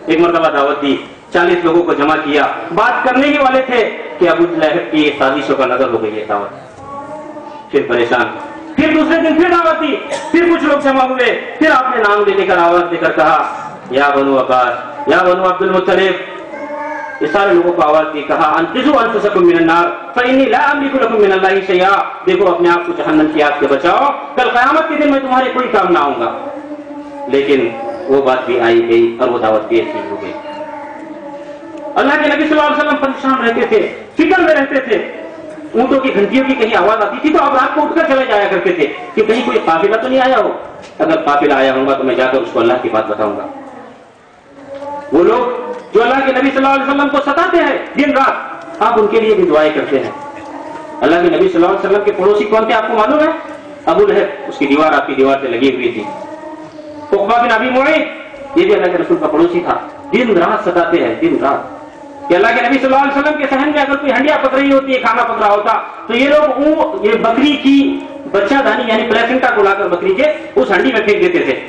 ایک مرتبہ دعوت دی، 40 لوگوں کو جمع کیا، بات کرنے ہی والے تھے کہ ابو لہب کی سازشوں کا نظر ہو گئی ہے دعوت. پھر پریشان. پھر دوسرے دن پھر دعوت دی, پھر کچھ لوگ جمع ہوئے, پھر آپ نے نام لے کر آواز دے کر کہا یا بنو عباس, یا بنو عبد المطلب. یہ سارے لوگوں کو آواز دی, کہا انقذوا انفسکم من النار فانی لا املک لکم من اللہ شیئا. دیکھو اپنے آپ کو جہنم کی آگ سے بچاؤ, کل قیامت کے دن میں تمہارے کوئی کام نہ آؤں گا. لیکن وہ بات بھی آئی گئی اور وہ دعوت بھی ایسی ہو گئی. اللہ کے نبی صلی اللہ علیہ وسلم پریشان رہتے تھے, فکر میں رہتے تھے. اونٹوں کی گھنٹیوں کی کہیں آواز آتی تھی تو آپ رات کو اٹھ کر چلے جایا کرتے تھے کہ کہیں کوئی قافلہ تو نہیں آیا ہو. اگر قافلہ آیا ہوگا تو میں جا کر اس کو اللہ کی بات بتاؤں گا. وہ لوگ جو اللہ کے نبی صلی اللہ علیہ وسلم کو ستاتے ہیں دن رات, آپ ان کے لیے بھی دعائیں کرتے ہیں. اللہ کے نبی صلی اللہ علیہ وسلم کے پڑوسی کون تھے آپ کو معلوم ہے؟ ابو لہب. اس کی دیوار آپ کی دیوار سے لگی ہوئی تھی. عقبہ بن ابی معیط, یہ بھی اللہ کے رسول کا پڑوسی تھا. دن رات ستاتے ہیں, دن رات. کہ اللہ کے نبی صلی اللہ علیہ وسلم کے صحن میں اگر کوئی ہنڈیا پک رہی ہوتی ہے, کھانا پک رہا ہوتا, تو یہ لوگ یہ بکری کی بچہ دانی یعنی پلیسنٹا کو لا کر بکری کے اس ہنڈی میں پھینک دیتے تھے.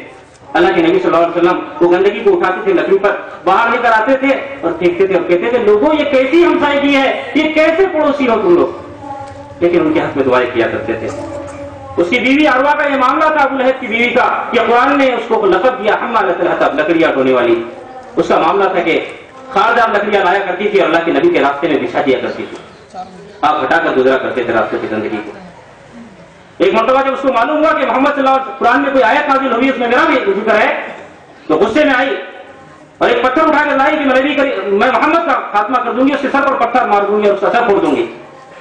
اللہ کے نبی صلی اللہ علیہ وسلم وہ گندگی کو اٹھاتے تھے, لکڑی پر باہر لے کر آتے تھے اور پھینکتے تھے اور کہتے تھے لوگوں یہ کیسی ہمسائیگی ہے, یہ کیسے پڑوسی ہو تم لوگ. لیکن ان کے حق میں دعائیں کیا کرتے تھے. اس کی بیوی عروہ کا یہ معاملہ تھا, ابو لہب کی بیوی کا, کہ قرآن نے اس کو لقب دیا حمالۃ الحطب, لکڑیاں ڈھونے والی. اس کا معاملہ تھا کہ خاردار لکڑیاں لایا کرتی تھی اور اللہ کے نبی کے راستے میں بچھا دیا کرتی تھی. آپ ہٹا کر گزرا کرتے تھے راستے کی زندگی کو. ایک مرتبہ جب اس کو معلوم ہوا کہ محمد صلی اللہ علیہ وسلم قرآن میں کوئی آیت نازل ہوئی, اس میں میرا بھی ذکر ہے, تو غصے میں آئی اور ایک پتھر اٹھا کر لائی کہ میں محمد کا خاتمہ کر دوں گی, اس کے سر پر پتھر مار دوں گی اور اس کا سر پھوڑ دوں گی.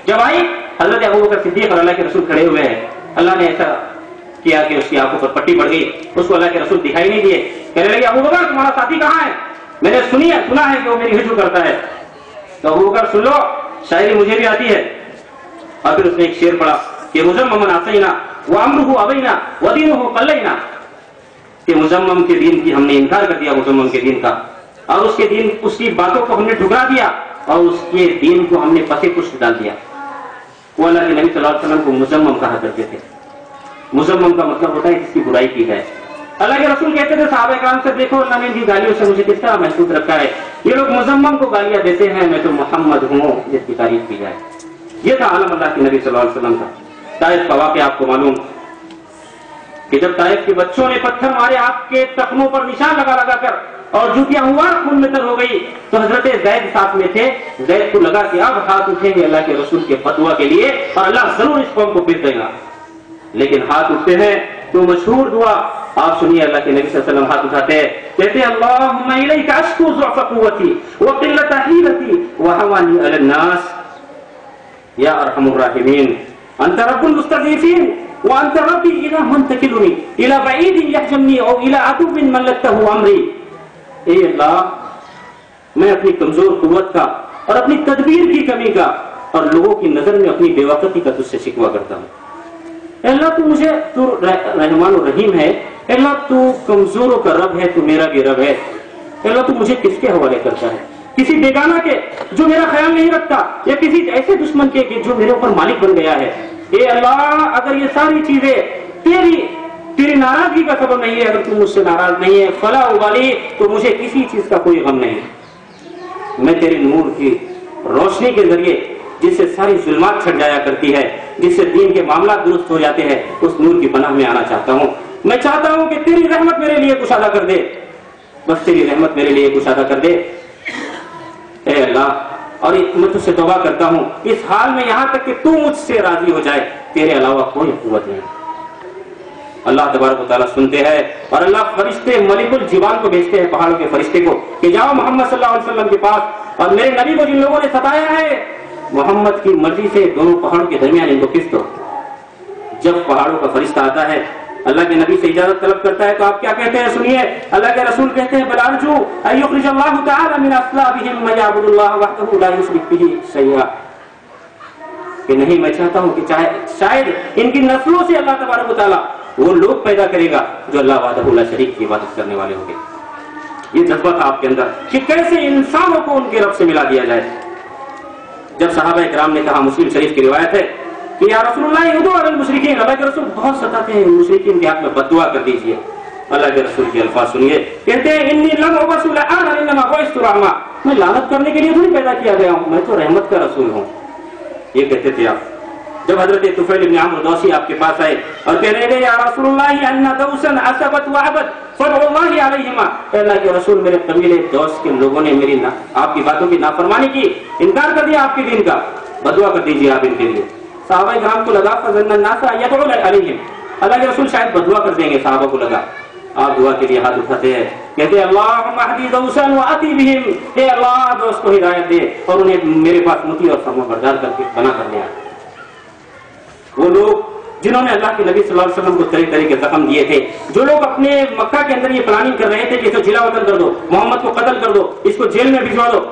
جب آئی حضرت ابوبکر صدیق اور اللہ کے رسول کھڑے ہوئے ہیں. اللہ نے ایسا کیا کہ اس کی آنکھوں پر پٹی پڑ گئی, اس کو اللہ کے رسول دکھائی نہیں دیے. کہنے لگے ابوبکر تمہارا ساتھی کہاں ہے؟ میں نے سنا ہے کہ وہ میری ہجر کرتا ہے. تو ابوبکر سن لو, شاعری مجھے بھی آتی ہے. اور پھر اس نے ایک شعر پڑھا کہ مزمم عصینا وامرہ ابینا ودینہ قلینا, کہ مزمم کے دین کی ہم نے انکار کر دیا, مزمم کے دین کا, اور اس کے دین اس کی باتوں کو ہم نے ٹھکرا دیا اور اس کے دین کو ہم نے پسے پشت ڈال دیا. وہ اللہ کے نبی صلی اللہ علیہ وسلم کو مزمم کہا کرتے تھے. مزمم کا مطلب ہوتا ہے جس کی برائی کی ہے. اللہ کے رسول کہتے تھے صحابہ کرام سے دیکھو اللہ نے ان کی گالیوں سے مجھے کس طرح محفوظ رکھا ہے. یہ لوگ مزمم کو گالیاں دیتے ہیں, میں تو محمد ہوں جس کی تعریف کی جائے. یہ تھا عالم اللہ کے نبی صلی اللہ علیہ وسلم کا. طائف کا واقعہ آپ کو معلوم کہ جب طائف کے بچوں نے پتھر مارے آپ کے تخنوں پر نشان لگا لگا کر اور جوتیاں ہوا خون میں تر ہو گئی, تو حضرت زید ساتھ میں تھے. زید کو لگا کہ اب ہاتھ اٹھیں گے اللہ کے رسول کے فتوا کے لیے اور اللہ ضرور اس قوم کو پھر دے گا. لیکن ہاتھ اٹھتے ہیں تو مشہور دعا آپ سنیے. اللہ کے نبی صلی اللہ علیہ وسلم ہاتھ اٹھاتے ہیں, کہتے ہیں اللہم الیک اشکو ضعف قوتی وقلت حیلتی وہوانی علی الناس یا ارحم الراحمین انت رب المستضعفین وانت ربی الی من تکلنی الی بعید یحجمنی او الی عدو ملکته امری. اے اللہ, میں اپنی کمزور قوت کا اور اپنی تدبیر کی کمی کا اور لوگوں کی نظر میں اپنی بے وقتی کا تجھ سے شکوہ کرتا ہوں. اے اللہ تو مجھے, تو رحمان و رحیم ہے. اے اللہ تو کمزوروں کا رب ہے, تو میرا بھی رب ہے. اے اللہ تو مجھے کس کے حوالے کرتا ہے؟ کسی بیگانہ کے جو میرا خیال نہیں رکھتا, یا کسی ایسے دشمن کے جو میرے اوپر مالک بن گیا ہے. اے اللہ اگر یہ ساری چیزیں تیری ناراضگی کا سبب نہیں ہے, اگر تم مجھ سے ناراض نہیں ہے, فلا ابالی, تو مجھے کسی چیز کا کوئی غم نہیں. میں تیرے نور کی روشنی کے ذریعے جس سے ساری ظلمات چھٹ جایا کرتی ہے, جس سے دین کے معاملات درست ہو جاتے ہیں, اس نور کی پناہ میں آنا چاہتا ہوں. میں چاہتا ہوں کہ تیری رحمت میرے لیے کشادہ کر دے, بس تیری رحمت میرے لیے کشادہ کر دے. اے اللہ, اور میں تجھ سے توبہ کرتا ہوں اس حال میں یہاں تک کہ تو مجھ سے راضی ہو جائے, تیرے علاوہ کوئی قوت نہیں. اللہ تبارک و تعالیٰ سنتے ہیں اور اللہ فرشتے ملک الجبال کو بھیجتے ہیں, پہاڑوں کے فرشتے کو, کہ جاؤ محمد صلی اللہ علیہ وسلم کے پاس اور میرے نبی کو جن لوگوں نے ستایا ہے محمد کی مرضی سے دونوں پہاڑوں کے درمیان ان کو کس دو. جب پہاڑوں کا فرشتہ آتا ہے اللہ کے نبی سے اجازت طلب کرتا ہے تو آپ کیا کہتے ہیں سنیے. اللہ کے رسول کہتے ہیں بل ارجو ان یخرج اللہ تعالی من اصلابهم من یعبد اللہ وحدہ لا یشرک به شیئا, کہ نہیں میں چاہتا ہوں کہ شاید ان کی نسلوں سے اللہ تبارک و تعالیٰ وہ لوگ پیدا کرے گا جو اللہ وحدہ لا شریک کی عبادت کرنے والے ہوں گے. یہ جذبہ تھا آپ کے اندر کہ کیسے انسانوں کو ان کے رب سے ملا دیا جائے. جب صحابہ کرام نے کہا, مسلم شریف کی روایت ہے کہ یا رسول اللہ ادعو علی المشرکین, اللہ کے رسول بہت ستاتے ہیں, مشرکین کے حق میں بد دعا کر دیجیے. اللہ کے رسول کے الفاظ سنیے, کہتے ہیں انی لم ابعث لعانا انما بعثت رحمہ, میں لعنت کرنے کے لیے نہیں پیدا کیا گیا ہوں, میں تو رحمت کا رسول ہوں. یہ کہتے تھے آپ. جب حضرت طفیل ابن عمرو دوسی آپ کے پاس آئے اور کہنے لگے یا رسول اللہ ان دوسن عصبت وعبد فدعوا اللہ علیہما، اے اللہ کے رسول میرے قبیلے دوس کے لوگوں نے میری آپ کی باتوں کی نافرمانی کی، انکار کر دیا آپ کے دین کا، بدعا کر دیجیے آپ ان کے لیے۔ صحابہ کرام کو لگا فظن الناس یدعو علیہم، اللہ کے رسول شاید بدعا کر دیں گے، صحابہ کو لگا۔ آپ دعا کے لیے ہاتھ اٹھاتے ہیں، کہتے ہیں اللہم اہدی دوسا واتی بہم، اے اللہ دوست کو ہدایت دے اور انہیں میرے پاس مطیع اور فرمانبردار کر کے بنا کر لیا۔ وہ لوگ جنہوں نے اللہ کے نبی صلی اللہ علیہ وسلم کو طرح طرح کے زخم دیے تھے، جو لوگ اپنے مکہ کے اندر یہ پلاننگ کر رہے تھے کہ اس کو جلا وطن کر دو، محمد کو قتل کر دو، اس کو جیل میں بھجوا دو،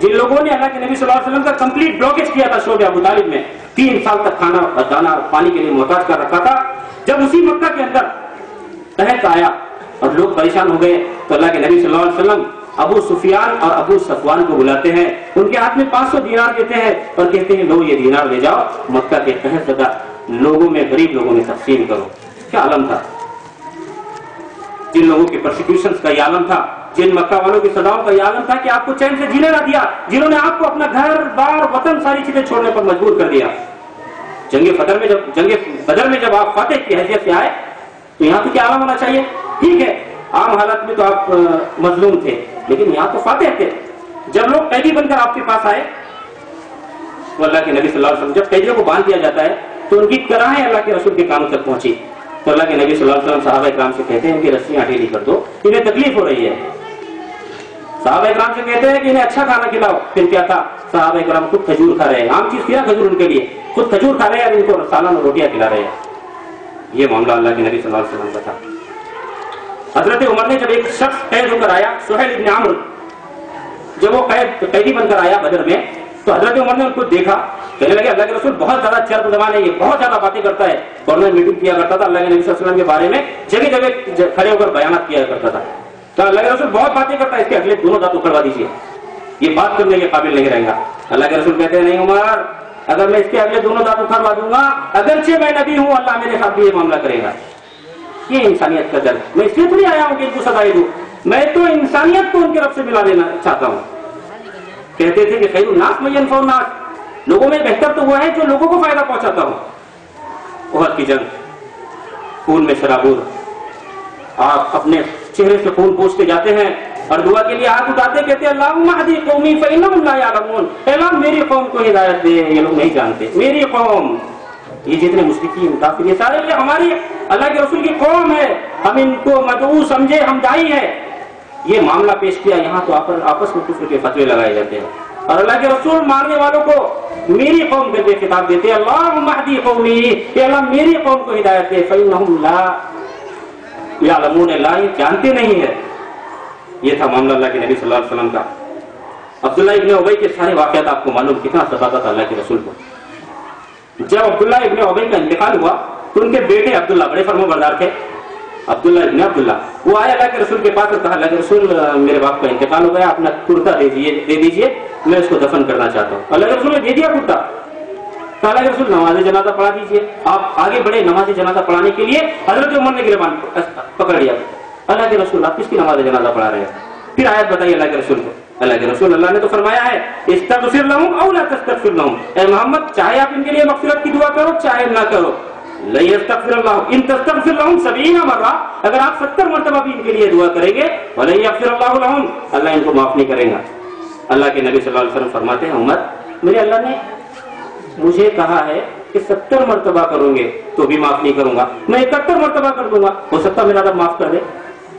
جن لوگوں نے اللہ کے نبی صلی اللہ علیہ وسلم کا کمپلیٹ بلاکیج کیا تھا شعب ابو طالب میں، 3 سال تک کھانا اور دانا اور پانی کے لیے محتاج کر رکھا تھا، جب اسی مکہ کے اندر قحط آیا اور لوگ پریشان ہو گئے تو اللہ کے نبی صلی اللہ علیہ وسلم ابو سفیان اور ابو صفوان کو بلاتے ہیں، ان کے ہاتھ میں 500 دینار دیتے ہیں اور کہتے ہیں لو یہ دینار لے جاؤ مکہ کے قحط زدہ لوگوں میں، غریب لوگوں میں تقسیم کرو۔ کیا عالم تھا جن لوگوں کے پرسیکیوشنز کا یہ عالم تھا، جن مکہ والوں کی سزاؤں کا یہ عالم تھا کہ آپ کو چین سے جینے نہ دیا، جنہوں نے آپ کو اپنا گھر بار وطن ساری چیزیں چھوڑنے پر مجبور کر دیا۔ جنگ بدر میں جب آپ فاتح کی حیثیت سے آئے تو یہاں تو کیا عالم ہونا چاہیے؟ ٹھیک ہے عام حالت میں تو آپ مظلوم تھے لیکن یہاں تو فاتح تھے۔ جب لوگ قیدی بن کر آپ کے پاس آئے تو اللہ کے نبی صلی اللہ علیہ وسلم، جب قیدیوں کو باندھ دیا جاتا ہے تو ان کی کراہیں اللہ کے رسول کے کانوں تک پہنچی تو اللہ کے نبی صلی اللہ علیہ وسلم صحابہ کرام سے کہتے ہیں کہ رسیاں ڈھیلی کر دو، انہیں تکلیف ہو رہی ہے۔ صحابہ کرام سے کہتے ہیں کہ انہیں اچھا کھانا کھلاؤ، پھر کیا تھا؟ صحابہ کرام خود کھجور کھا رہے ہیں، عام چیز کیا کھجور ان کے لیے، خود کھجور کھا رہے ہیں اور ان کو سالن اور روٹیاں کھلا رہے ہیں۔ یہ معاملہ اللہ کے نبی صلی اللہ علیہ وسلم کا تھا۔ حضرت عمر نے جب ایک شخص قید ہو کر آیا، سہیل ابن عمرو، جب وہ قیدی بن کر آیا بدر میں تو حضرت عمر نے ان کو دیکھا، کہنے لگے اللہ کے رسول بہت زیادہ چرب زبان ہے، یہ بہت زیادہ باتیں کرتا ہے، گورنر میٹنگ کیا کرتا تھا اللہ کے نبی صلی اللہ علیہ وسلم کے بارے میں، جگہ جگہ کھڑے ہو کر بیانات کیا کرتا تھا، تو اللہ کے رسول بہت باتیں کرتا ہے، اس کے اگلے دونوں دانت اکھڑوا دیجیے، یہ بات کرنے کے قابل نہیں رہے گا۔ اللہ کے رسول کہتے ہیں نہیں عمر، اگر میں اس کے اگلے دونوں دانت اکھڑوا دوں گا، اگرچہ میں نبی ہوں اللہ میرے ساتھ بھی یہ معاملہ کرے گا۔ یہ انسانیت کا درد، میں اس لیے تو نہیں آیا ہوں کہ ان کو سزائے دوں، میں تو انسانیت کو ان کے رب سے ملا لینا چاہتا ہوں۔ کہتے تھے کہ خیر الناس من ينفع الناس، لوگوں میں بہتر تو وہ ہے جو لوگوں کو فائدہ پہنچاتا ہوں۔ احد کی جنگ، خون میں شرابور، آپ اپنے چہرے سے خون پوچھتے جاتے ہیں اور دعا کے لیے ہاتھ اٹھاتے کہتے ہیں اللہم اہدی قومی فانہم لا یعلمون، اے اللہ میری قوم کو ہدایت دے، یہ لوگ نہیں جانتے، میری قوم، یہ جتنے مشرکین کافر یہ سارے یہ ہماری اللہ کے رسول کی قوم ہے، ہم ان کو مدعو سمجھے، ہم دائی ہیں۔ یہ معاملہ پیش کیا، یہاں تو آپس میں کفر کے فتوے لگائے جاتے ہیں اور اللہ کے رسول ماننے والوں کو میری قوم کر کے خطاب دیتے ہیں اللہم اہدی قومی، کہ اللہ میری قوم کو ہدایت دے، فانہم لا یعلمون، لا یہ جانتے نہیں ہے۔ یہ تھا معاملہ اللہ کے نبی صلی اللہ علیہ وسلم کا۔ عبداللہ ابن ابی کے سارے واقعات آپ کو معلوم کتنا ستاتا تھا اللہ کے رسول کو۔ جب عبداللہ ابن ابی کا انتقال ہوا تو ان کے بیٹے عبداللہ بڑے فرمانبردار تھے، عبداللہ ابن عبداللہ، وہ آئے اللہ کے رسول کے پاس اور کہا اللہ کے رسول میرے باپ کا انتقال ہو گیا، اپنا کرتا دے دیجیے، میں اس کو دفن کرنا چاہتا ہوں۔ اللہ کے رسول نے دے دیا کرتا، کہا اللہ کے رسول نماز جنازہ پڑھا دیجیے۔ آپ آگے بڑھے نماز جنازہ پڑھانے کے لیے، حضرت عمر نے گریبان پکڑ لیا، اللہ کے رسول آپ کس کی نماز جنازہ پڑھا رہے ہیں؟ پھر آیت بتائی اللہ کے رسول کو، اللہ کے رسول اللہ نے تو فرمایا ہے استغفر لهم او لا تستغفر لهم، اے محمد چاہے آپ ان کے لیے مغفرت کی دعا کرو چاہے نہ کرو، لا يستغفر الله ان تستغفر لهم 70 مرہ، اگر آپ 70 مرتبہ بھی ان کے لیے دعا کریں گے ولا يغفر الله لهم، اللہ ان کو معاف نہیں کرے گا۔ اللہ کے نبی صلی اللہ علیہ وسلم فرماتے ہیں عمر میرے اللہ نے مجھے کہا ہے کہ 70 مرتبہ کروں گے تو بھی معاف نہیں کروں گا، میں 71 مرتبہ کر دوں گا، ہو سکتا میرا رب معاف کر دے۔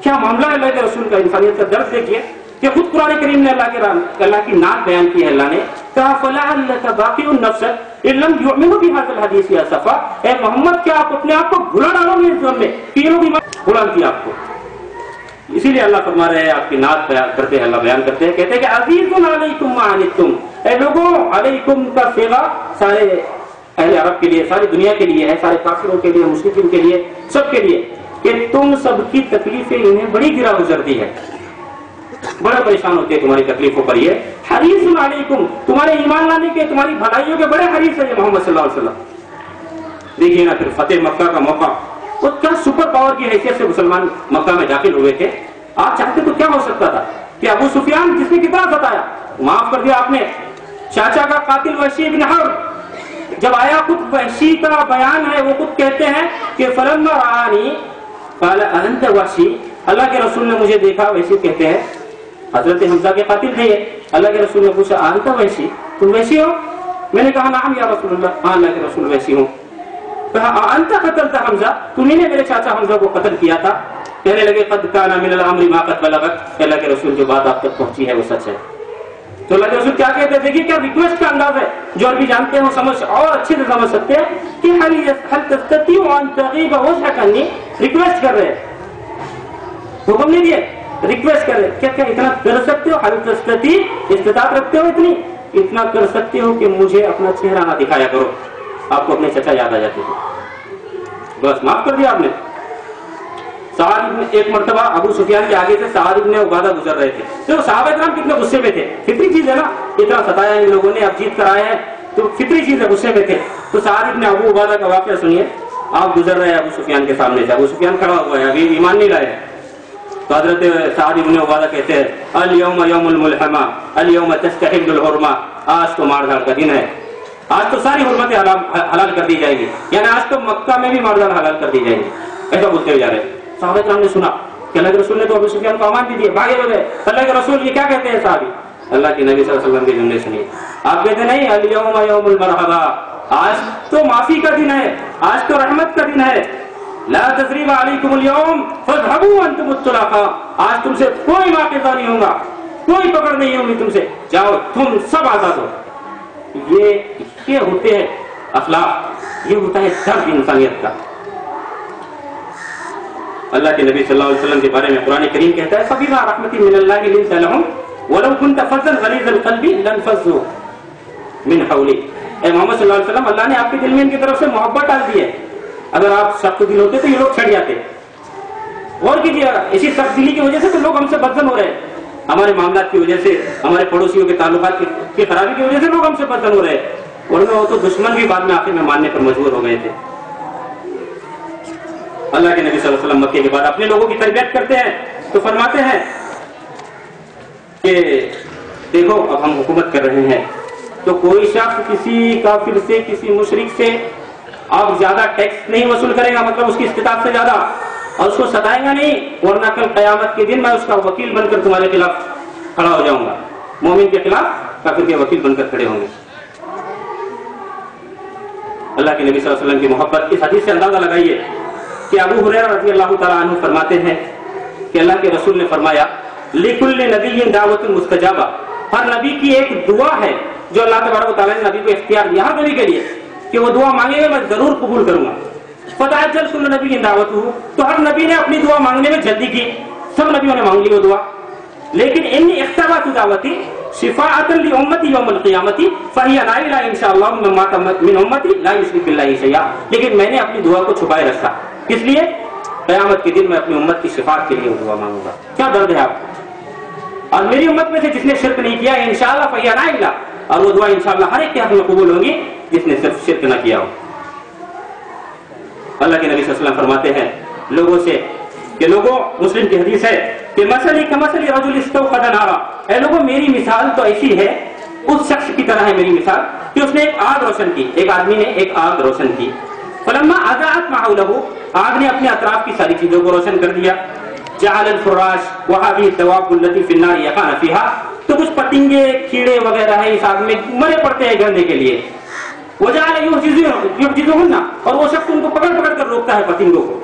کیا معاملہ ہے اللہ کے رسول کا، انسانیت کا درد دیکھیے کہ خود قرآن کریم نے اللہ کی نعت بیان کی ہے، اللہ نے کہا فلعلک باقی نفسک ان لم یؤمنوا بهذا الحدیث یا صفا، اے محمد کیا آپ اپنے آپ کو بھلا ڈالو گے اس ذم میں کہ یہ لوگ ایمان بلند کیا آپ کو۔ اسی لیے اللہ فرما رہے ہیں، آپ کی نعت بیان کرتے ہیں، اللہ بیان کرتے ہیں، کہتے ہیں کہ عزیز علیکم ما عنتم، اے لوگوں علیکم کا صیغہ سارے اہل عرب کے لیے، ساری دنیا کے لیے ہے، سارے کافروں کے لیے، مشرکین کے لیے، سب کے لیے، کہ تم سب کی تکلیفیں انہیں بڑی گرا گزرتی ہے، بڑے پریشان ہوتے ہیں تمہاری تکلیفوں پر، یہ حریص علیکم، تمہارے ایمان لانے کے، تمہاری بھلائیوں کے بڑے حریص ہے یہ محمد صلی اللہ علیہ وسلم۔ دیکھیے نا پھر فتح مکہ کا موقع، وہ کیا سپر پاور کی حیثیت سے مسلمان مکہ میں داخل ہوئے تھے۔ آپ چاہتے تو کیا ہو سکتا تھا کہ ابو سفیان جس نے کتنا ستایا معاف کر دیا آپ نے، چاچا کا قاتل وحشی بن حرب جب آیا خود وحشی کا بیان ہے، وہ خود کہتے ہیں کہ فلما رآنی قال انت وحشی، اللہ کے رسول نے مجھے دیکھا، وحشی کہتے ہیں حضرت حمزہ کے قاتل تھے یہ، اللہ کے رسول نے پوچھا انت وحشی، تم وحشی ہو؟ میں نے کہا نعم یا رسول اللہ، ہاں اللہ کے رسول وحشی ہوں۔ کہا انت قتلت حمزہ، تمہیں نے میرے چاچا حمزہ کو قتل کیا تھا؟ کہنے لگے قد کان من الامر ما قد بلغت، اللہ کے رسول جو بات آپ تک پہنچی ہے وہ سچ ہے۔ تو اللہ کے رسول کیا کہتے ہیں؟ دیکھیے کیا ریکویسٹ کا انداز ہے، جو عربی جانتے ہیں وہ سمجھ اور اچھے سے سمجھ سکتے ہیں کہ حل تستطيع ان تغيب وجهك عني، ریکویسٹ کر رہے ہیں، حکم نہیں دیے، ریکویسٹ کر رہے ہیں، کیا اتنا کر سکتے ہو؟ حل تستطيع، استطاعت رکھتے ہو اتنا کر سکتے ہو کہ مجھے اپنا چہرہ نہ دکھایا کرو۔ آپ کو اپنے چچا یاد آ جاتے تھے، بس معاف کر دیا آپ نے۔ ایک مرتبہ ابو سفیان کے آگے سے سعد ابن عبادہ گزر رہے تھے، تو صحابہ کرام کتنے غصے میں تھے، فطری چیز ہے نا، اتنا ستایا ان لوگوں نے، اب جیت کر آئے ہیں تو فطری چیز ہے، غصے میں تھے۔ تو سعد ابن ابو عبادہ کا واقعہ سنیے، آپ گزر رہے ہیں ابو سفیان کے سامنے سے، ابو سفیان کھڑا ہوا ہے، ابھی ایمان نہیں لائے، تو حضرت سعد ابن عبادہ کہتے ہیں الیوم یوم الملحمہ الیوم تستحل الحرمہ، آج تو مار دھاڑ کا دن ہے، آج تو ساری حرمتیں حلال کر دی جائے گی، یعنی آج تو مکہ میں بھی مار دھاڑ حلال کر دی جائے گی، ایسا بولتے ہوئے جا رہے۔ صحابہ کرام نے سنا کہ اللہ کے رسول نے تو ابو سفیان کو امان دی دی، بھاگے ہوئے، اللہ کے رسول یہ کیا کہتے ہیں صحابی؟ اللہ کے نبی صلی اللہ علیہ وسلم کے جملے سنیے، آپ کہتے نہیں الیوم یوم المرحبہ، آج تو معافی کا دن ہے، آج تو رحمت کا دن ہے، لا تثریب علیکم اليوم فاذهبوا انتم الطلقاء، آج تم سے کوئی واقعہ نہیں ہوگا، کوئی پکڑ نہیں ہوگی تم سے، جاؤ تم سب آزاد ہو۔ یہ ہوتے ہیں اخلاق، یہ ہوتا ہے درد انسانیت کا۔ اللہ کے نبی صلی اللہ علیہ وسلم کے بارے میں قرآن کریم کہتا ہے فبما رحمۃ من اللہ لنت لهم ولو كنت فظا غلیظ القلب لانفضوا من حولك، اے محمد صلی اللہ علیہ وسلم، اللہ نے آپ کے دل میں ان کی طرف سے محبت ڈال دی ہے، اگر آپ سخت دل ہوتے تو یہ لوگ چھٹ جاتے۔ غور کیجیے، اسی سخت دلی کی وجہ سے تو لوگ ہم سے بدزن ہو رہے ہیں، ہمارے معاملات کی وجہ سے، ہمارے پڑوسیوں کے تعلقات کی خرابی کی وجہ سے لوگ ہم سے بدزن ہو رہے ہیں، ورنہ وہ تو دشمن بھی بعد میں آخر میں ماننے پر مجبور ہو گئے تھے۔ اللہ کے نبی صلی اللہ علیہ وسلم مکے کے بعد اپنے لوگوں کی تربیت کرتے ہیں تو فرماتے ہیں کہ دیکھو اب ہم حکومت کر رہے ہیں تو کوئی شخص کسی کافر سے، کسی مشرک سے آپ زیادہ ٹیکس نہیں وصول کرے گا، مطلب اس کی استطاعت سے زیادہ، اور اس کو ستائے گا نہیں، ورنہ کل قیامت کے دن میں اس کا وکیل بن کر تمہارے خلاف کھڑا ہو جاؤں گا، مومن کے خلاف کافر کے وکیل بن کر کھڑے ہوں گے۔ اللہ کے نبی صلی اللہ علیہ وسلم کی محبت، اس حدیث سے اندازہ لگائیے کہ ابو ہریرہ رضی اللہ تعالیٰ عنہ فرماتے ہیں کہ اللہ کے رسول نے فرمایا لِكُلِّ نَبِيٍّ دَعْوَةٌ مُسْتَجَابَةٌ، ہر نبی کی ایک دعا ہے جو اللہ تبارک و تعالیٰ نے نبی کو اختیار دیا ہر نبی کے لیے کہ وہ دعا مانگے گا میں ضرور قبول کروں گا۔ فَتَعَجَّلَ كُلُّ نَبِيٍّ دَعْوَتُهُ، تو ہر نبی نے اپنی دعا مانگنے میں جلدی کی، سب نبیوں نے مانگ لی وہ دعا، لیکن انی اختبأت دعوتی شفاعۃ لامتی یوم القیامت فہی نائلہ ان شاء اللہ من مات من امتی لا یشرک باللہ شیئا، لیکن میں نے اپنی دعا کو چھپائے رکھا، کس لیے؟ قیامت کے دن میں اپنی امت کی شفاعت کے لیے دعا مانگوں گا۔ کیا درد ہے آپ کو؟ اور میری امت میں سے جس نے شرک نہیں کیا انشاءاللہ فہی نائلہ، اور وہ دعا انشاءاللہ ہر ایک کے حق میں قبول ہوگی جس نے صرف شرک نہ کیا ہو۔ اللہ کے نبی صلی اللہ علیہ وسلم فرماتے ہیں لوگوں سے کہ لوگوں، مسلم کی حدیث ہے کہ مثلی کمثل رجل استوقد نارا، اے لوگوں میری مثال تو ایسی ہے، اس شخص کی طرح ہے میری مثال کہ اس نے ایک آگ روشن کی، ایک آدمی نے ایک آگ روشن کی، فلما اضاءت ما حوله، آگ نے اپنے اطراف کی ساری چیزوں کو روشن کر دیا، جعل الفراش وهذه الدواب التي في النار يقعن فيها، تو کچھ پتنگے کیڑے وغیرہ ہیں اس آگ میں مرے پڑتے ہیں گرنے کے لیے، وجعل يحجزهن، اور وہ شخص ان کو پکڑ پکڑ کر روکتا ہے پتنگوں کو،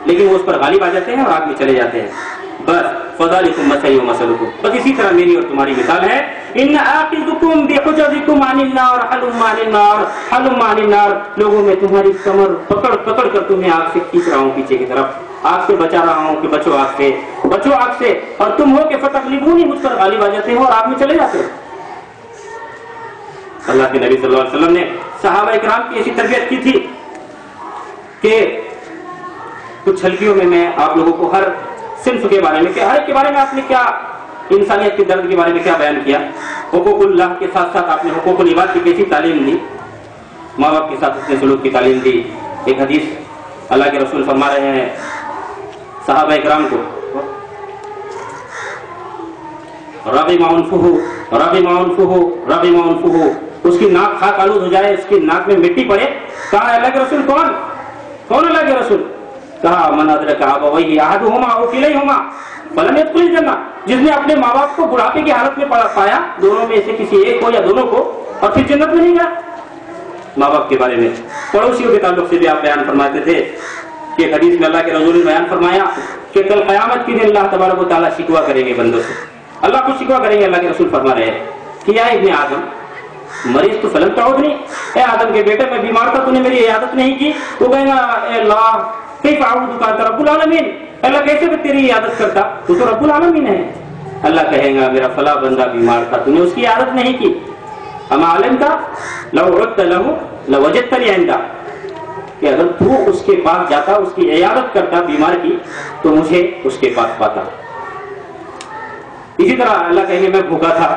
لیکن وہ اس پر غالب آ جاتے ہیں اور آگ میں چلے جاتے ہیں۔ بس فذلکم مثلی و مثلکم، بس اسی طرح میری اور تمہاری مثال ہے، ان آخذکم بحجزکم عن النار حلم عن النار حلم عن النار، لوگوں میں تمہاری کمر پکڑ پکڑ کر تمہیں آگ سے کھینچ رہا ہوں پیچھے کی طرف، آگ سے بچا رہا ہوں کہ بچو آگ سے، بچو آگ سے، اور تم ہو کہ فتغلبونی، مجھ پر غالب آ جاتے ہو اور آگ میں چلے جاتے ہو۔ اللہ کے نبی صلی اللہ علیہ وسلم نے صحابہ اکرام کی ایسی تربیت کی تھی کہ کچھ ہلکیوں میں آپ لوگوں کو ہر صنف کے بارے میں، کہ ہر ایک کے بارے میں آپ نے کیا، انسانیت کے درد کے بارے میں کیا بیان کیا، حقوق اللہ کے ساتھ ساتھ آپ نے حقوق العباد کی کیسی تعلیم دی، ماں باپ کے ساتھ اس نے سلوک کی تعلیم دی۔ ایک حدیث اللہ کے رسول فرما رہے ہیں صحابہ اکرام کو، رغم عنفہ رغم عنفہ رغم عنفہ اس کی ناک خاک آلود ہو جائے, اس کی ناک میں مٹی پڑے. کہا اللہ کے رسول کون اللہ کے رسول؟ کہا من ادرک ابویہ احدہما او کلیہما فلم يدخل الجنہ, جس نے اپنے ماں باپ کو بڑھاپے کی حالت میں پایا, دونوں میں سے کسی ایک کو یا دونوں کو, اور پھر جنت میں نہیں گیا. ماں باپ کے بارے میں پڑوسیوں کے تعلق سے بھی آپ بیان فرماتے تھے کہ حدیث میں اللہ کے رسول نے بیان فرمایا کہ کل قیامت کے دن اللہ تبارک و تعالیٰ شکوا کریں گے بندوں سے, اللہ کو شکوا کریں گے. اللہ کے رسول فرما رہے ہیں کہ یا ابن آدم مریض تو فلم تعودنی, اے آدم کے بیٹے میں بیمار تھا, تو نے میری عیادت نہیں کی. تو کہیں گا اے اللہ کیف اعوذ بک رب العالمین, اللہ کیسے میں تیری عیادت کرتا, تو رب العالمین ہے. اللہ کہے گا میرا فلاں بندہ بیمار تھا, تو نے اس کی عیادت نہیں کی. اما علمت لو عدت له لوجدتنی عنده, کہ اگر تو اس کے پاس جاتا, اس کی عیادت کرتا بیمار کی, تو مجھے اس کے پاس پاتا. اسی طرح اللہ کہیں گے میں بھوکا تھا,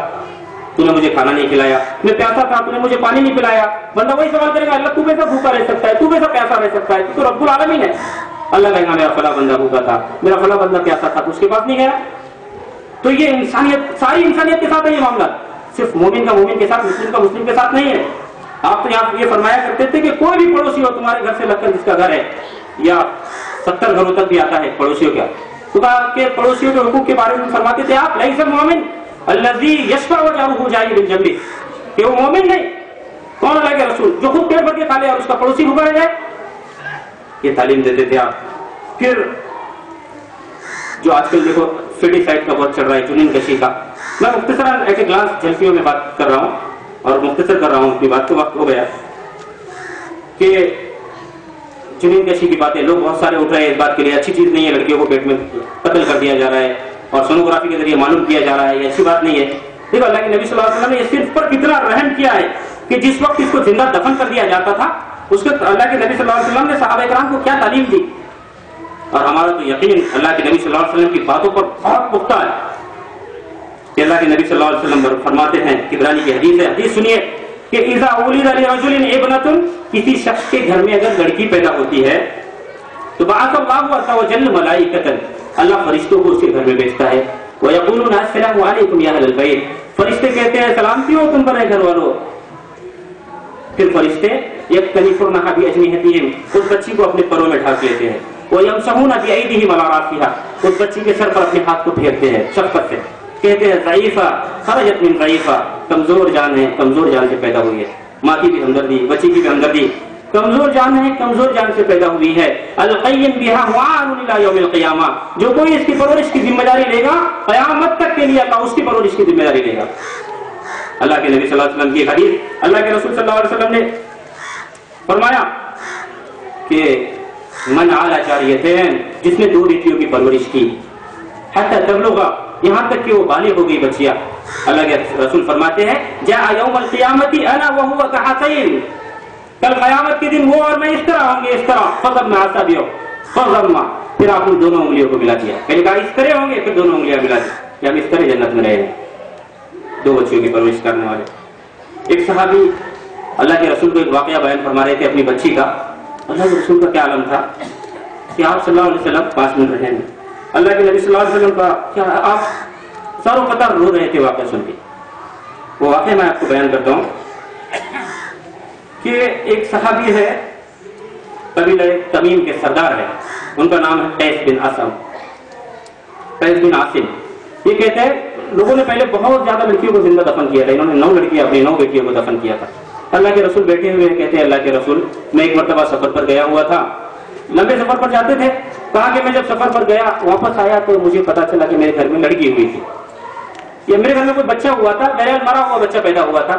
تو نے مجھے کھانا نہیں کھلایا, میں پیاسا تھا, تو نے مجھے پانی نہیں پلایا. بندہ وہی سوال کرے گا اللہ تو کیسا بھوکا رہ سکتا ہے, تو کیسا پیاسا رہ سکتا ہے, تو رب العالمین ہے. اللہ کہے گا میرا فلاں بندہ بھوکا تھا, میرا فلاں بندہ پیاسا تھا, تو اس کے پاس نہیں گیا. تو یہ انسانیت, ساری انسانیت کے ساتھ ہے یہ معاملہ, صرف مومن کا مومن کے ساتھ, مسلم کا مسلم کے ساتھ نہیں ہے. آپ تو یہاں یہ فرمایا کرتے تھے کہ کوئی بھی پڑوسی ہو تمہارے گھر سے لگ کر جس کا گھر ہے, یا 70 گھروں تک بھی آتا ہے پڑوسیوں کا, تو کہ پڑوسیوں کے حقوق کے بارے میں فرماتے تھے آپ لیس المؤمن الذی یشفع وجهه جائی بالجنب, کہ وہ مومن نہیں. کون اللہ کے رسول جو خود پیٹ بھر کے کھا لے اور اس کا پڑوسی بھوکا رہ جائے, یہ تعلیم دیتے تھے آپ. پھر جو آج کل دیکھو فیڈیسائڈ کا بہت چل رہا ہے, جنین کشی کا, میں مختصراً ایک گلاس جھلکیوں میں بات کر رہا ہوں اور مختصر کر رہا ہوں اپنی بات کو, وقت ہو گیا. کہ جنین کشی کی باتیں لوگ بہت سارے اٹھ رہے ہیں اس بات کے لیے, اچھی چیز نہیں ہے, لڑکیوں کو پیٹ میں قتل کر دیا جا رہا ہے اور سونوگرافی کے ذریعے معلوم کیا جا رہا ہے, یہ اچھی بات نہیں ہے. دیکھو اللہ کے نبی صلی اللہ علیہ وسلم نے اس صرف پر کتنا رحم کیا ہے کہ جس وقت اس کو زندہ دفن کر دیا جاتا تھا, اس وقت اللہ کے نبی صلی اللہ علیہ وسلم نے صحابہ کرام کو کیا تعلیم دی. اور ہمارا تو یقین اللہ کے نبی صلی اللہ علیہ وسلم کی باتوں پر بہت پختہ ہے کہ اللہ کے نبی صلی اللہ علیہ وسلم فرماتے ہیں, عبرانی کی حدیث ہے, حدیث سنیے کہ اذا ولد لرجل ابنۃ, کسی شخص کے گھر میں اگر لڑکی پیدا ہوتی ہے تو بعث اللہ عز وجل ملائکۃ, اللہ فرشتوں کو اس کے گھر میں بھیجتا ہے. ويقولون السلام علیکم یا اہل البیت, فرشتے کہتے ہیں سلامتی ہو تم پر اے گھر والوں. پھر فرشتے یکتنفونها باجنحتہم, اس بچی کو اپنے پروں میں ڈھانپ لیتے ہیں. ویمسحون بایدیہم علی راسها, اس بچی کے سر پر اپنے ہاتھ کو پھیرتے ہیں شفقت سے, کہتے ہیں ضعیفہ خرجت من ضعیفہ, کمزور جان ہے, کمزور جان سے پیدا ہوئی ہے. ماں کی بھی ہمدردی, بچی کی بھی ہمدردی, کمزور جان ہے, کمزور جان سے پیدا ہوئی ہے. القیم بها وعان الى یوم القیامہ, جو کوئی اس کی پرورش کی ذمہ داری لے گا قیامت تک کے لیے اللہ اس کی پرورش کی ذمہ داری لے گا. اللہ کے نبی صلی اللہ علیہ وسلم کی حدیث, اللہ کے رسول صلی اللہ علیہ وسلم نے فرمایا کہ من علی جاریتین, جس نے 2 بیٹیوں کی پرورش کی, حتی تبلغ, یہاں تک کہ وہ بالغ ہو گئی بچیاں. اللہ کے رسول فرماتے ہیں جاء یوم القیامت انا وهو كحتین, کل قیامت کے دن وہ اور میں اس طرح ہوں گے, اس طرح فضل میں آسا بھی ہو فضل, پھر آپ نے دونوں انگلیوں کو ملا دیا. پہلے کہا اس طرح ہوں گے, پھر دونوں انگلیاں ملا دی, کہ ہم اس طرح جنت میں رہے ہیں. 2 بچیوں کی پرورش کرنے والے. ایک صحابی اللہ کے رسول کو ایک واقعہ بیان فرما رہے تھے اپنی بچی کا. اللہ کے رسول کا کیا عالم تھا کہ آپ صلی اللہ علیہ وسلم 5 منٹ رہے ہیں. اللہ کے نبی صلی اللہ علیہ وسلم کا کیا, آپ ساروں قطار رو رہے تھے واقعہ سن کے. وہ واقعہ میں آپ کو بیان کرتا ہوں کہ ایک صحابی ہے, قبیلہ تمیم کے سردار ہے, ان کا نام ہے قیس بن عاصم. یہ کہتے ہیں لوگوں نے پہلے بہت زیادہ لڑکیوں کو زندہ دفن کیا تھا, انہوں نے 9 لڑکیاں اپنی 9 بیٹیوں کو دفن کیا تھا. اللہ کے رسول بیٹھے ہوئے کہتے ہیں اللہ کے رسول میں ایک مرتبہ سفر پر گیا ہوا تھا, لمبے سفر پر جاتے تھے, کہا کہ میں جب سفر پر گیا واپس آیا تو مجھے پتا چلا کہ میرے گھر میں لڑکی ہوئی تھی, یا میرے گھر میں کوئی بچہ ہوا تھا, بہرحال مرا ہوا بچہ پیدا ہوا تھا.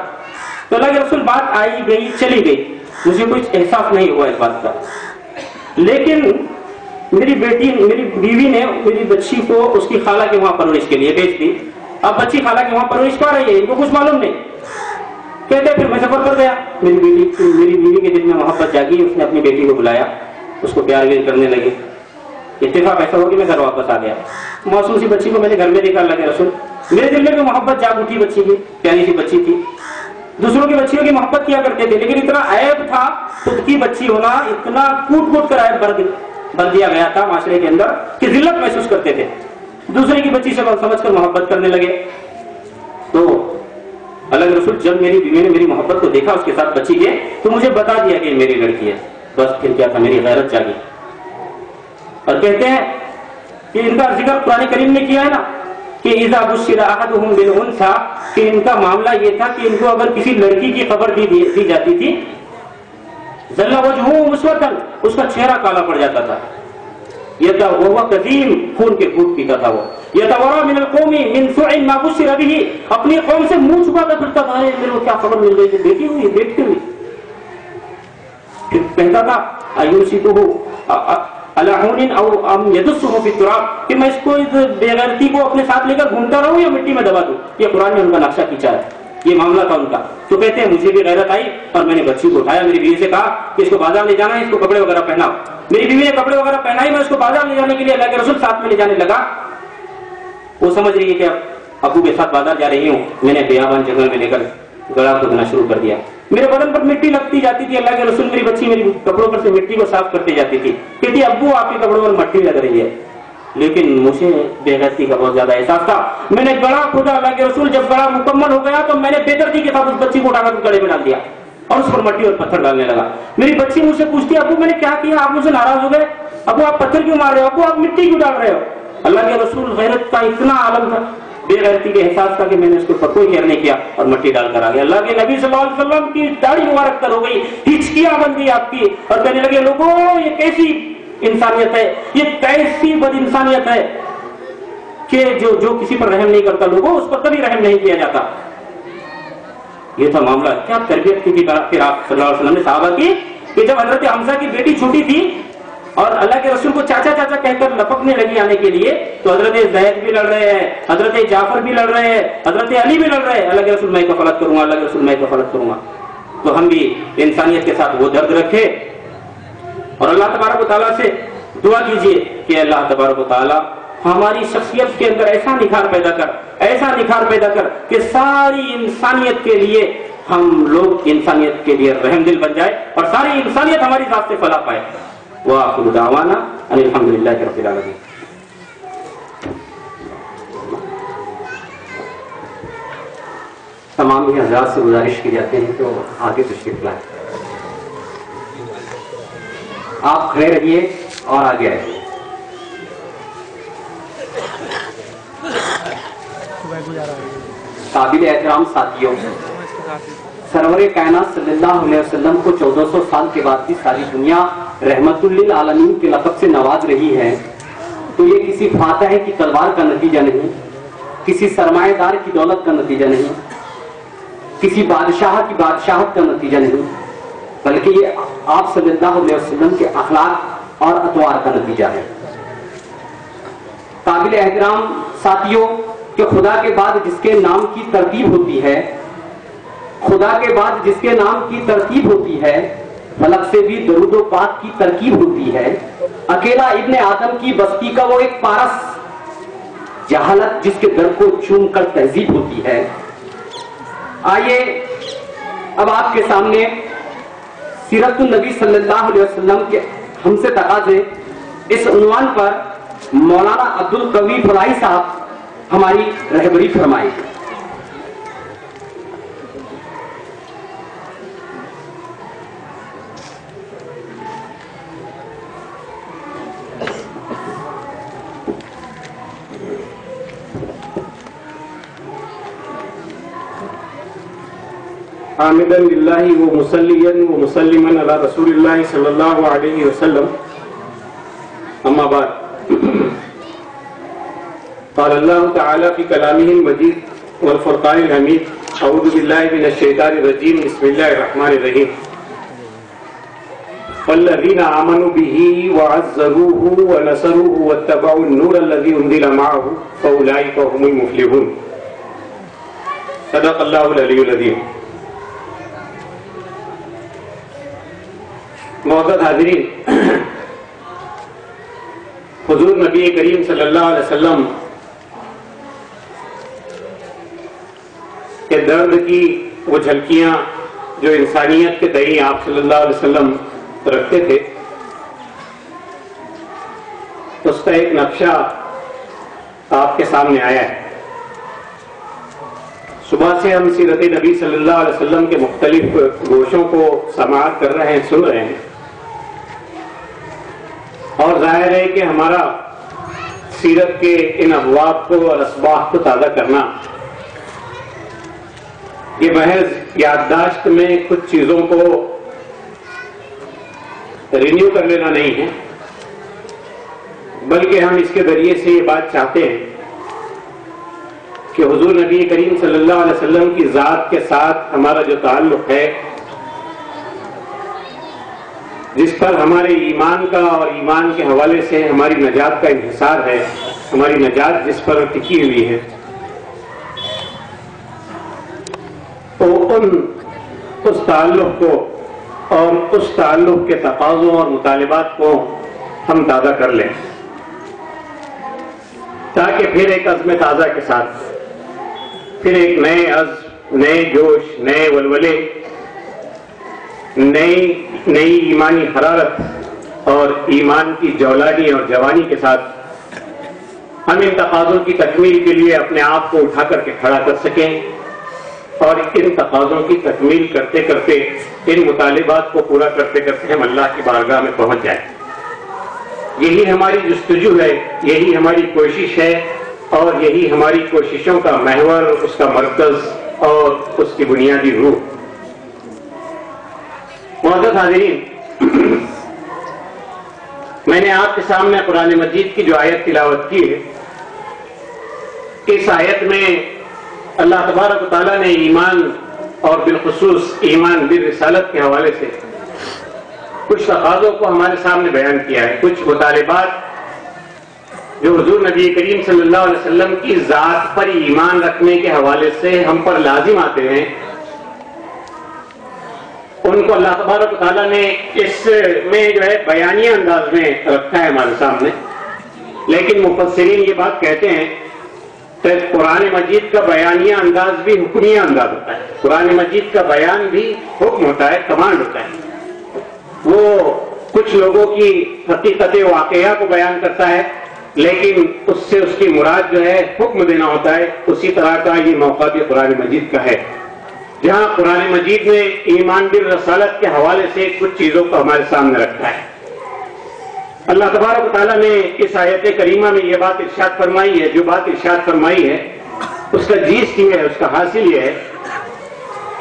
تو اللہ کے رسول بات آئی گئی چلی گئی, مجھے کچھ احساس نہیں ہوا اس بات کا. لیکن میری بیوی نے میری بچی کو اس کی خالہ کے وہاں پرورش کے لیے بھیج دی. اب بچی خالہ کے وہاں پرورش پا رہی ہے, ان کو کچھ معلوم نہیں. کہتے پھر میں سفر پر گیا, میری بیوی کے دل میں محبت جاگی, اس نے اپنی بیٹی کو بلایا, اس کو پیار ویر کرنے لگے. اتفاق ایسا ہو کہ میں گھر واپس آ گیا. معصوم سی بچی کو میں نے گھر میں دیکھا. اللہ کے رسول میرے دل میں بھی محبت جاگ اٹھی, بچی کی پیاری سی بچی تھی. دوسروں کی بچیوں کی محبت کیا کرتے تھے, لیکن اتنا عیب تھا خود کی بچی ہونا, اتنا کوٹ کر عیب بھر دیا گیا تھا معاشرے کے اندر کہ ذلت محسوس کرتے تھے. دوسرے کی بچی سے سمجھ کر محبت کرنے لگے. تو اللہ کے رسول جب میری بیوی نے میری محبت کو دیکھا اس کے ساتھ بچی کے تو مجھے بتا دیا کہ میری لڑکی ہے. بس پھر کیا تھا, میری غیرت جاگی. اور کہتے ہیں کہ ان کا ذکر قرآن کریم نے کیا ہے نا کہ اذا بشر احدهم بالانثى, کہ ان کا معاملہ یہ تھا کہ ان کو اگر کسی لڑکی کی خبر دی جاتی تھی ظل وجهه مسودا, اس کا چہرہ کالا پڑ جاتا تھا. وہ قدیم خون کے گھوٹ پیتا تھا. وہ یتورا من القوم من سوء ما بشر به, اپنی قوم سے منہ چھپا کر پھرتا تھا, میرے کو کیا خبر مل گئی, دیکھی ہوئی دیکھتے ہوئی. پھر کہتا تھا ایوسیتہ الہون او ام یدسه فی التراب, کہ میں اس کو اس بے غیرتی کو اپنے ساتھ لے کر گھومتا رہوں یا مٹی میں دبا دوں. یہ قرآن نے ان کا نقشہ کھینچا ہے, یہ معاملہ تھا ان کا. تو کہتے ہیں مجھے بھی غیرت آئی اور میں نے بچی کو اٹھایا, میری بیوی سے کہا کہ اس کو بازار لے جانا ہے, اس کو کپڑے وغیرہ پہناؤ. میری بیوی نے کپڑے وغیرہ پہنائی, میں اس کو بازار لے جانے کے لیے اللہ کے رسول ساتھ میں لے جانے لگا. وہ سمجھ رہی ہے کہ ابو کے ساتھ بازار جا رہی ہوں. میں نے بیابان جنگل میں لے کر گڑھا کھودنا شروع کر دیا. میرے بدن پر مٹی لگتی جاتی تھی. اللہ کے رسول میری بچی میری کپڑوں پر سے مٹی کو صاف کرتی جاتی تھی. کہتی ابو آپ کے کپڑوں پر مٹی لگ رہی ہے. لیکن مجھے بے غیرتی کا بہت زیادہ احساس تھا. میں نے گڑھا کھودا. اللہ کے رسول جب گڑھا مکمل ہو گیا تو میں نے بے دردی کے ساتھ اس بچی کو اٹھا کر گڑھے میں ڈال دیا اور اس پر مٹی اور پتھر ڈالنے لگا. میری بچی مجھ سے پوچھتی ابو میں نے کیا کیا, آپ مجھ سے ناراض ہو گئے, ابو آپ پتھر کیوں مار رہے ہو, ابو آپ مٹی کیوں ڈال رہے ہو. اللہ کے رسول غیرت کا اتنا عالم تھا, بے غیرتی کے احساس تھا کہ میں نے اس کو کوئی خیر نہیں کیا اور مٹی ڈال کر آ گیا. اللہ کے نبی صلی اللہ علیہ وسلم کی داڑھی مبارک تر ہو گئی, ہچکیاں بن گئی آپ کی, اور کہنے لگے لوگوں یہ کیسی انسانیت ہے, یہ کیسی بد انسانیت ہے کہ جو کسی پر رحم نہیں کرتا, لوگوں اس پر کبھی رحم نہیں کیا جاتا. یہ تھا معاملہ. کیا تربیت کی تھی پھر آپ صلی اللہ علیہ وسلم نے صحابہ کی, کہ جب حضرت حمزہ کی بیٹی چھوٹی تھی اور اللہ کے رسول کو چاچا چاچا کہہ کر لپکنے لگی آنے کے لیے, تو حضرت زید بھی لڑ رہے ہیں, حضرت جعفر بھی لڑ رہے ہیں, حضرت علی بھی لڑ رہے ہیں. اللہ کے رسول میں کفالت کروں گا, اللہ کے رسول میں کفالت کروں گا. تو ہم بھی انسانیت کے ساتھ وہ درد رکھے اور اللہ تبارک و تعالیٰ سے دعا کیجیے کہ اللہ تبارک و تعالیٰ ہماری شخصیت کے اندر ایسا نکھار پیدا کر کہ ساری انسانیت کے لیے ہم لوگ انسانیت کے لیے رحم دل بن جائے اور ساری انسانیت ہماری ذات سے فلاح پائے. وآخر دعوانا ان الحمدللہ رب العالمین. تمام ہی حضرات سے گزارش کی جاتے ہیں تو آگے تشریف لائیں. آپ کھڑے رہیے اور آگے آئیے. قابل احترام ساتھیوں, سرور کائنات صلی اللہ علیہ وسلم کو 1400 سال کے بعد بھی ساری دنیا رحمت للعالمین کے لقب سے نواز رہی ہے. تو یہ کسی فاتح کی تلوار کا نتیجہ نہیں, کسی سرمایہ دار کی دولت کا نتیجہ نہیں, کسی بادشاہ کی بادشاہت کا نتیجہ نہیں, بلکہ یہ آپ صلی اللہ علیہ وسلم کے اخلاق اور اطوار کا نتیجہ ہے. قابل احترام ساتھیوں, کہ خدا کے بعد جس کے نام کی ترتیب ہوتی ہے, خدا کے بعد جس کے نام کی ترتیب ہوتی ہے, فلک سے بھی درود و پاک کی ترکیب ہوتی ہے. اکیلا ابن آدم کی بستی کا وہ ایک پارس, جہالت جس کے در کو چوم کر تہذیب ہوتی ہے. آئیے اب آپ کے سامنے سیرت النبی صلی اللہ علیہ وسلم کے ہم سے تقاضے اس عنوان پر مولانا عبد القوی فلاحی صاحب ہماری رہبری فرمائے. حامدا للہ ومصلیا ومسلما علی رسول اللہ صلی اللہ علیہ وسلم. اما بعد, قال اللہ تعالی فی کلامہ المجید والفرقان الحمید, اعوذ باللہ من الشیطان الرجیم, بسم اللہ الرحمن الرحیم. والذین آمنوا به وعزروه ونصروه واتبعوا النور الذی انزل معه فاولئک هم المفلحون. صدق اللہ العلی العظیم. معزز حاضرین, حضور نبی کریم صلی اللہ علیہ وسلم کے درد کی وہ جھلکیاں جو انسانیت کے تئیں آپ صلی اللہ علیہ وسلم رکھتے تھے, اس کا ایک نقشہ آپ کے سامنے آیا ہے. صبح سے ہم سیرت نبی صلی اللہ علیہ وسلم کے مختلف گوشوں کو سماعت کر رہے ہیں، سن رہے ہیں، اور ظاہر ہے کہ ہمارا سیرت کے ان ابواب کو اور اسباق کو تازہ کرنا یہ محض یادداشت میں کچھ چیزوں کو رینیو کر لینا نہیں ہے، بلکہ ہم اس کے ذریعے سے یہ بات چاہتے ہیں کہ حضور نبی کریم صلی اللہ علیہ وسلم کی ذات کے ساتھ ہمارا جو تعلق ہے، جس پر ہمارے ایمان کا اور ایمان کے حوالے سے ہماری نجات کا انحصار ہے، ہماری نجات جس پر ٹکی ہوئی ہے، تو اس تعلق کو اور اس تعلق کے تقاضوں اور مطالبات کو ہم تازہ کر لیں، تاکہ پھر ایک عزم تازہ کے ساتھ پھر ایک نئے عزم، نئے جوش، نئے ولولے، نئی ایمانی حرارت اور ایمان کی جولانی اور جوانی کے ساتھ ہم ان تقاضوں کی تکمیل کے لیے اپنے آپ کو اٹھا کر کے کھڑا کر سکیں، اور ان تقاضوں کی تکمیل کرتے کرتے، ان مطالبات کو پورا کرتے کرتے ہم اللہ کی بارگاہ میں پہنچ جائیں۔ یہی ہماری جستجو ہے، یہی ہماری کوشش ہے، اور یہی ہماری کوششوں کا محور، اس کا مرکز اور اس کی بنیادی روح۔ معزز حاضرین، میں نے آپ کے سامنے قرآن مجید کی جو آیت تلاوت کی ہے، اس آیت میں اللہ تبارک و تعالیٰ نے ایمان اور بالخصوص ایمان بالرسالت کے حوالے سے کچھ تقاضوں کو ہمارے سامنے بیان کیا ہے، کچھ مطالبات جو حضور نبی کریم صلی اللہ علیہ وسلم کی ذات پر ایمان رکھنے کے حوالے سے ہم پر لازم آتے ہیں، ان کو اللہ تبارک و تعالیٰ نے اس میں جو ہے بیانیہ انداز میں رکھا ہے ہمارے سامنے۔ لیکن مفسرین یہ بات کہتے ہیں کہ قرآن مجید کا بیانیہ انداز بھی حکمیہ انداز ہوتا ہے، قرآن مجید کا بیان بھی حکم ہوتا ہے، کمانڈ ہوتا ہے، وہ کچھ لوگوں کی حقیقت واقعہ کو بیان کرتا ہے، لیکن اس سے اس کی مراد جو ہے حکم دینا ہوتا ہے۔ اسی طرح کا یہ موقع بھی قرآن مجید کا ہے، جہاں قرآن مجید نے ایمان بالرسالت کے حوالے سے کچھ چیزوں کو ہمارے سامنے رکھا ہے۔ اللہ تبارک و تعالیٰ نے اس آیت کریمہ میں یہ بات ارشاد فرمائی ہے، جو بات ارشاد فرمائی ہے اس کا جیسٹ یہ ہے، اس کا حاصل یہ ہے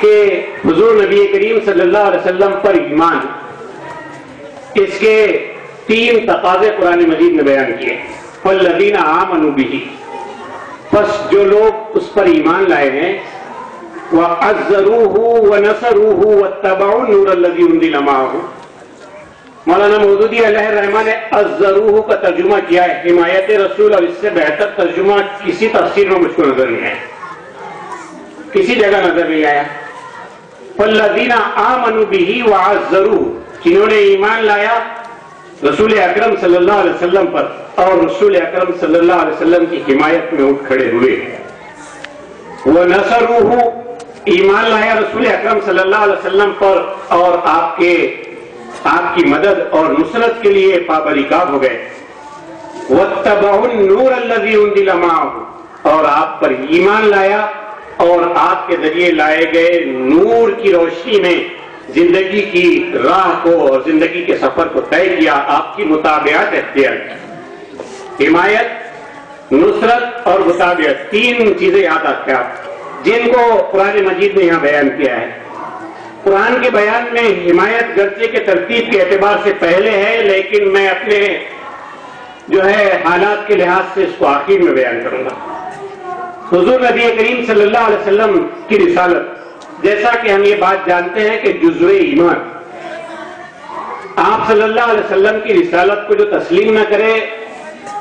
کہ حضور نبی کریم صلی اللہ علیہ وسلم پر ایمان، اس کے 3 تقاضے قرآن مجید نے بیان کیے۔ فالذین آمنوا بہ، پس جو لوگ اس پر ایمان لائے ہیں، وعزروہ ونصروہ واتبعوا النور الذی انزل معہ، مولانا مودودی علیہ الرحمہ نے عزروہ کا ترجمہ کیا ہے، حمایت رسول، اور اس سے بہتر ترجمہ کسی تفسیر میں مجھ کو نظر نہیں آیا، کسی جگہ نظر نہیں آیا۔ فالذین آمنوا بہ وعزروہ، جنہوں نے ایمان لایا رسول اکرم صلی اللہ علیہ وسلم پر اور رسول اکرم صلی اللہ علیہ وسلم کی حمایت میں اٹھ کھڑے ہوئے، وَنَصَرُوهُ، ایمان لایا رسول اکرم صلی اللہ علیہ وسلم پر اور آپ کی مدد اور نصرت کے لیے پابریکاب ہو گئے، وَاتَّبَعُوا النُّورَ الَّذِي أُنزِلَ مَعَهُ، اور آپ پر ایمان لایا اور آپ کے ذریعے لائے گئے نور کی روشنی میں زندگی کی راہ کو اور زندگی کے سفر کو طے کیا، آپ کی مطابعت اختیار کی۔ حمایت، نصرت اور مطابعت، 3 چیزیں یاد رکھیں آپ، جن کو قرآن مجید نے یہاں بیان کیا ہے۔ قرآن کے بیان میں حمایت گرچہ کے ترتیب کے اعتبار سے پہلے ہے، لیکن میں اپنے جو ہے حالات کے لحاظ سے اس کو آخر میں بیان کروں گا۔ حضور نبی کریم صلی اللہ علیہ وسلم کی رسالت، جیسا کہ ہم یہ بات جانتے ہیں کہ جزو ایمان، آپ صلی اللہ علیہ وسلم کی رسالت کو جو تسلیم نہ کرے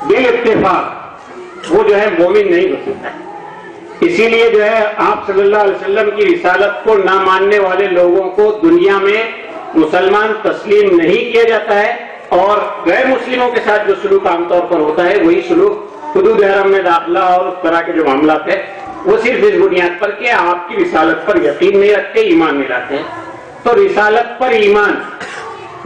بالاتفاق وہ جو ہے مومن نہیں ہو سکتا ہے۔ اسی لیے جو ہے آپ صلی اللہ علیہ وسلم کی رسالت کو نہ ماننے والے لوگوں کو دنیا میں مسلمان تسلیم نہیں کیا جاتا ہے، اور غیر مسلموں کے ساتھ جو سلوک عام طور پر ہوتا ہے وہی سلوک حدود حرم میں داخلہ اور اس طرح کے جو معاملات ہیں وہ صرف اس بنیاد پر کہ آپ کی رسالت پر یقین نہیں رکھتے، ایمان نہیں لاتے ہیں۔ تو رسالت پر ایمان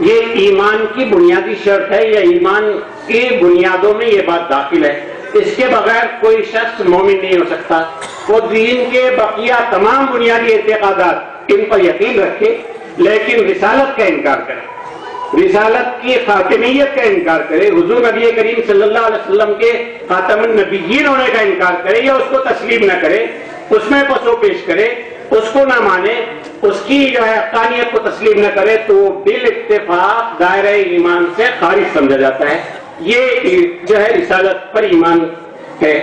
یہ ایمان کی بنیادی شرط ہے، یا ایمان کی بنیادوں میں یہ بات داخل ہے اس کے بغیر کوئی شخص مومن نہیں ہو سکتا. وہ دین کے بقیہ تمام بنیادی اعتقادات ان پر یقین رکھے لیکن رسالت کا انکار کرے, رسالت کی خاتمیت کا انکار کرے, حضور نبی کریم صلی اللہ علیہ وسلم کے خاتم النبیین ہونے کا انکار کرے یا اس کو تسلیم نہ کرے, اس میں پسو پیش کرے, اس کو نہ مانے, اس کی جو ہے حقانیت کو تسلیم نہ کرے, تو بالاتفاق دائرہ ایمان سے خارج سمجھا جاتا ہے. یہ جو ہے رسالت پر ایمان ہے.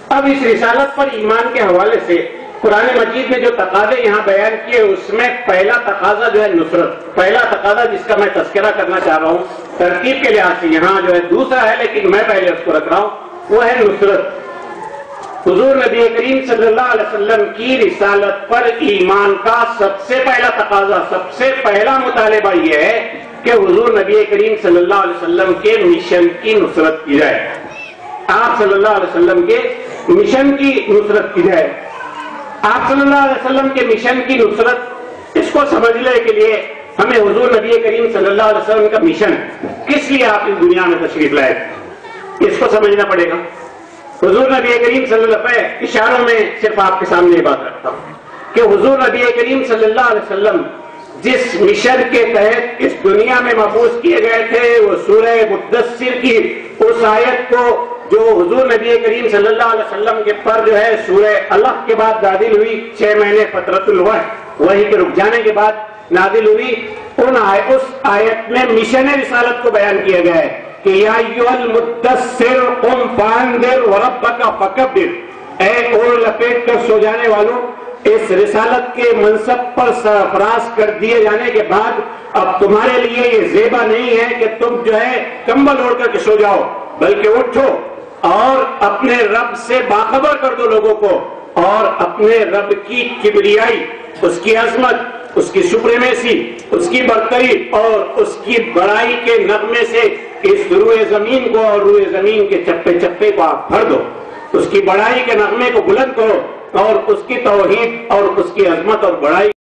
اب اس رسالت پر ایمان کے حوالے سے قرآن مجید میں جو تقاضے یہاں بیان کیے اس میں پہلا تقاضا جو ہے نصرت, پہلا تقاضا جس کا میں تذکرہ کرنا چاہ رہا ہوں ترتیب کے لحاظ سے, یہاں جو ہے دوسرا ہے لیکن میں پہلے اس کو رکھ رہا ہوں, وہ ہے نصرت. حضور نبی کریم صلی اللہ علیہ وسلم کی رسالت پر ایمان کا سب سے پہلا تقاضا, سب سے پہلا مطالبہ یہ ہے کہ حضور نبی کریم صلی اللہ علیہ وسلم کے مشن کی نصرت کی جائے, آپ صلی اللہ علیہ وسلم کے مشن کی نصرت کی جائے. آپ صلی اللہ علیہ وسلم کے مشن کی نصرت, اس کو سمجھنے کے لیے ہمیں حضور نبی کریم صلی اللہ علیہ وسلم کا مشن, کس لیے آپ اس دنیا میں تشریف لائے, اس کو سمجھنا پڑے گا. حضور نبی کریم صلی اللہ علیہ وسلم اشاروں میں صرف آپ کے سامنے یہ بات رکھتا ہوں کہ حضور نبی کریم صلی اللہ علیہ وسلم جس مشن کے تحت اس دنیا میں مبعوث کیے گئے تھے, وہ سورہ مدثر کی اس آیت کو جو حضور نبی کریم صلی اللہ علیہ وسلم کے پر جو ہے سورہ الح کے بعد نازل ہوئی, 6 مہینے فترۃ الوحی کے رک جانے کے بعد نازل ہوئی, اس آیت میں مشن رسالت کو بیان کیا گیا ہے کہ یا ایھا المدثر قم فانذر وربک فکبر, اے اوڑھ لپیٹ کر سو جانے والوں, اس رسالت کے منصب پر سرفراز کر دیے جانے کے بعد اب تمہارے لیے یہ زیبا نہیں ہے کہ تم جو ہے کمبل اوڑھ کر کے سو جاؤ, بلکہ اٹھو اور اپنے رب سے باخبر کر دو لوگوں کو, اور اپنے رب کی کبریائی, اس کی عظمت, اس کی سپریمیسی, اس کی برتری اور اس کی بڑائی کے نغمے سے اس روئے زمین کو اور روئے زمین کے چپے چپے کو آپ بھر دو, اس کی بڑائی کے نغمے کو بلند کرو اور اس کی توحید اور اس کی عظمت اور بڑائی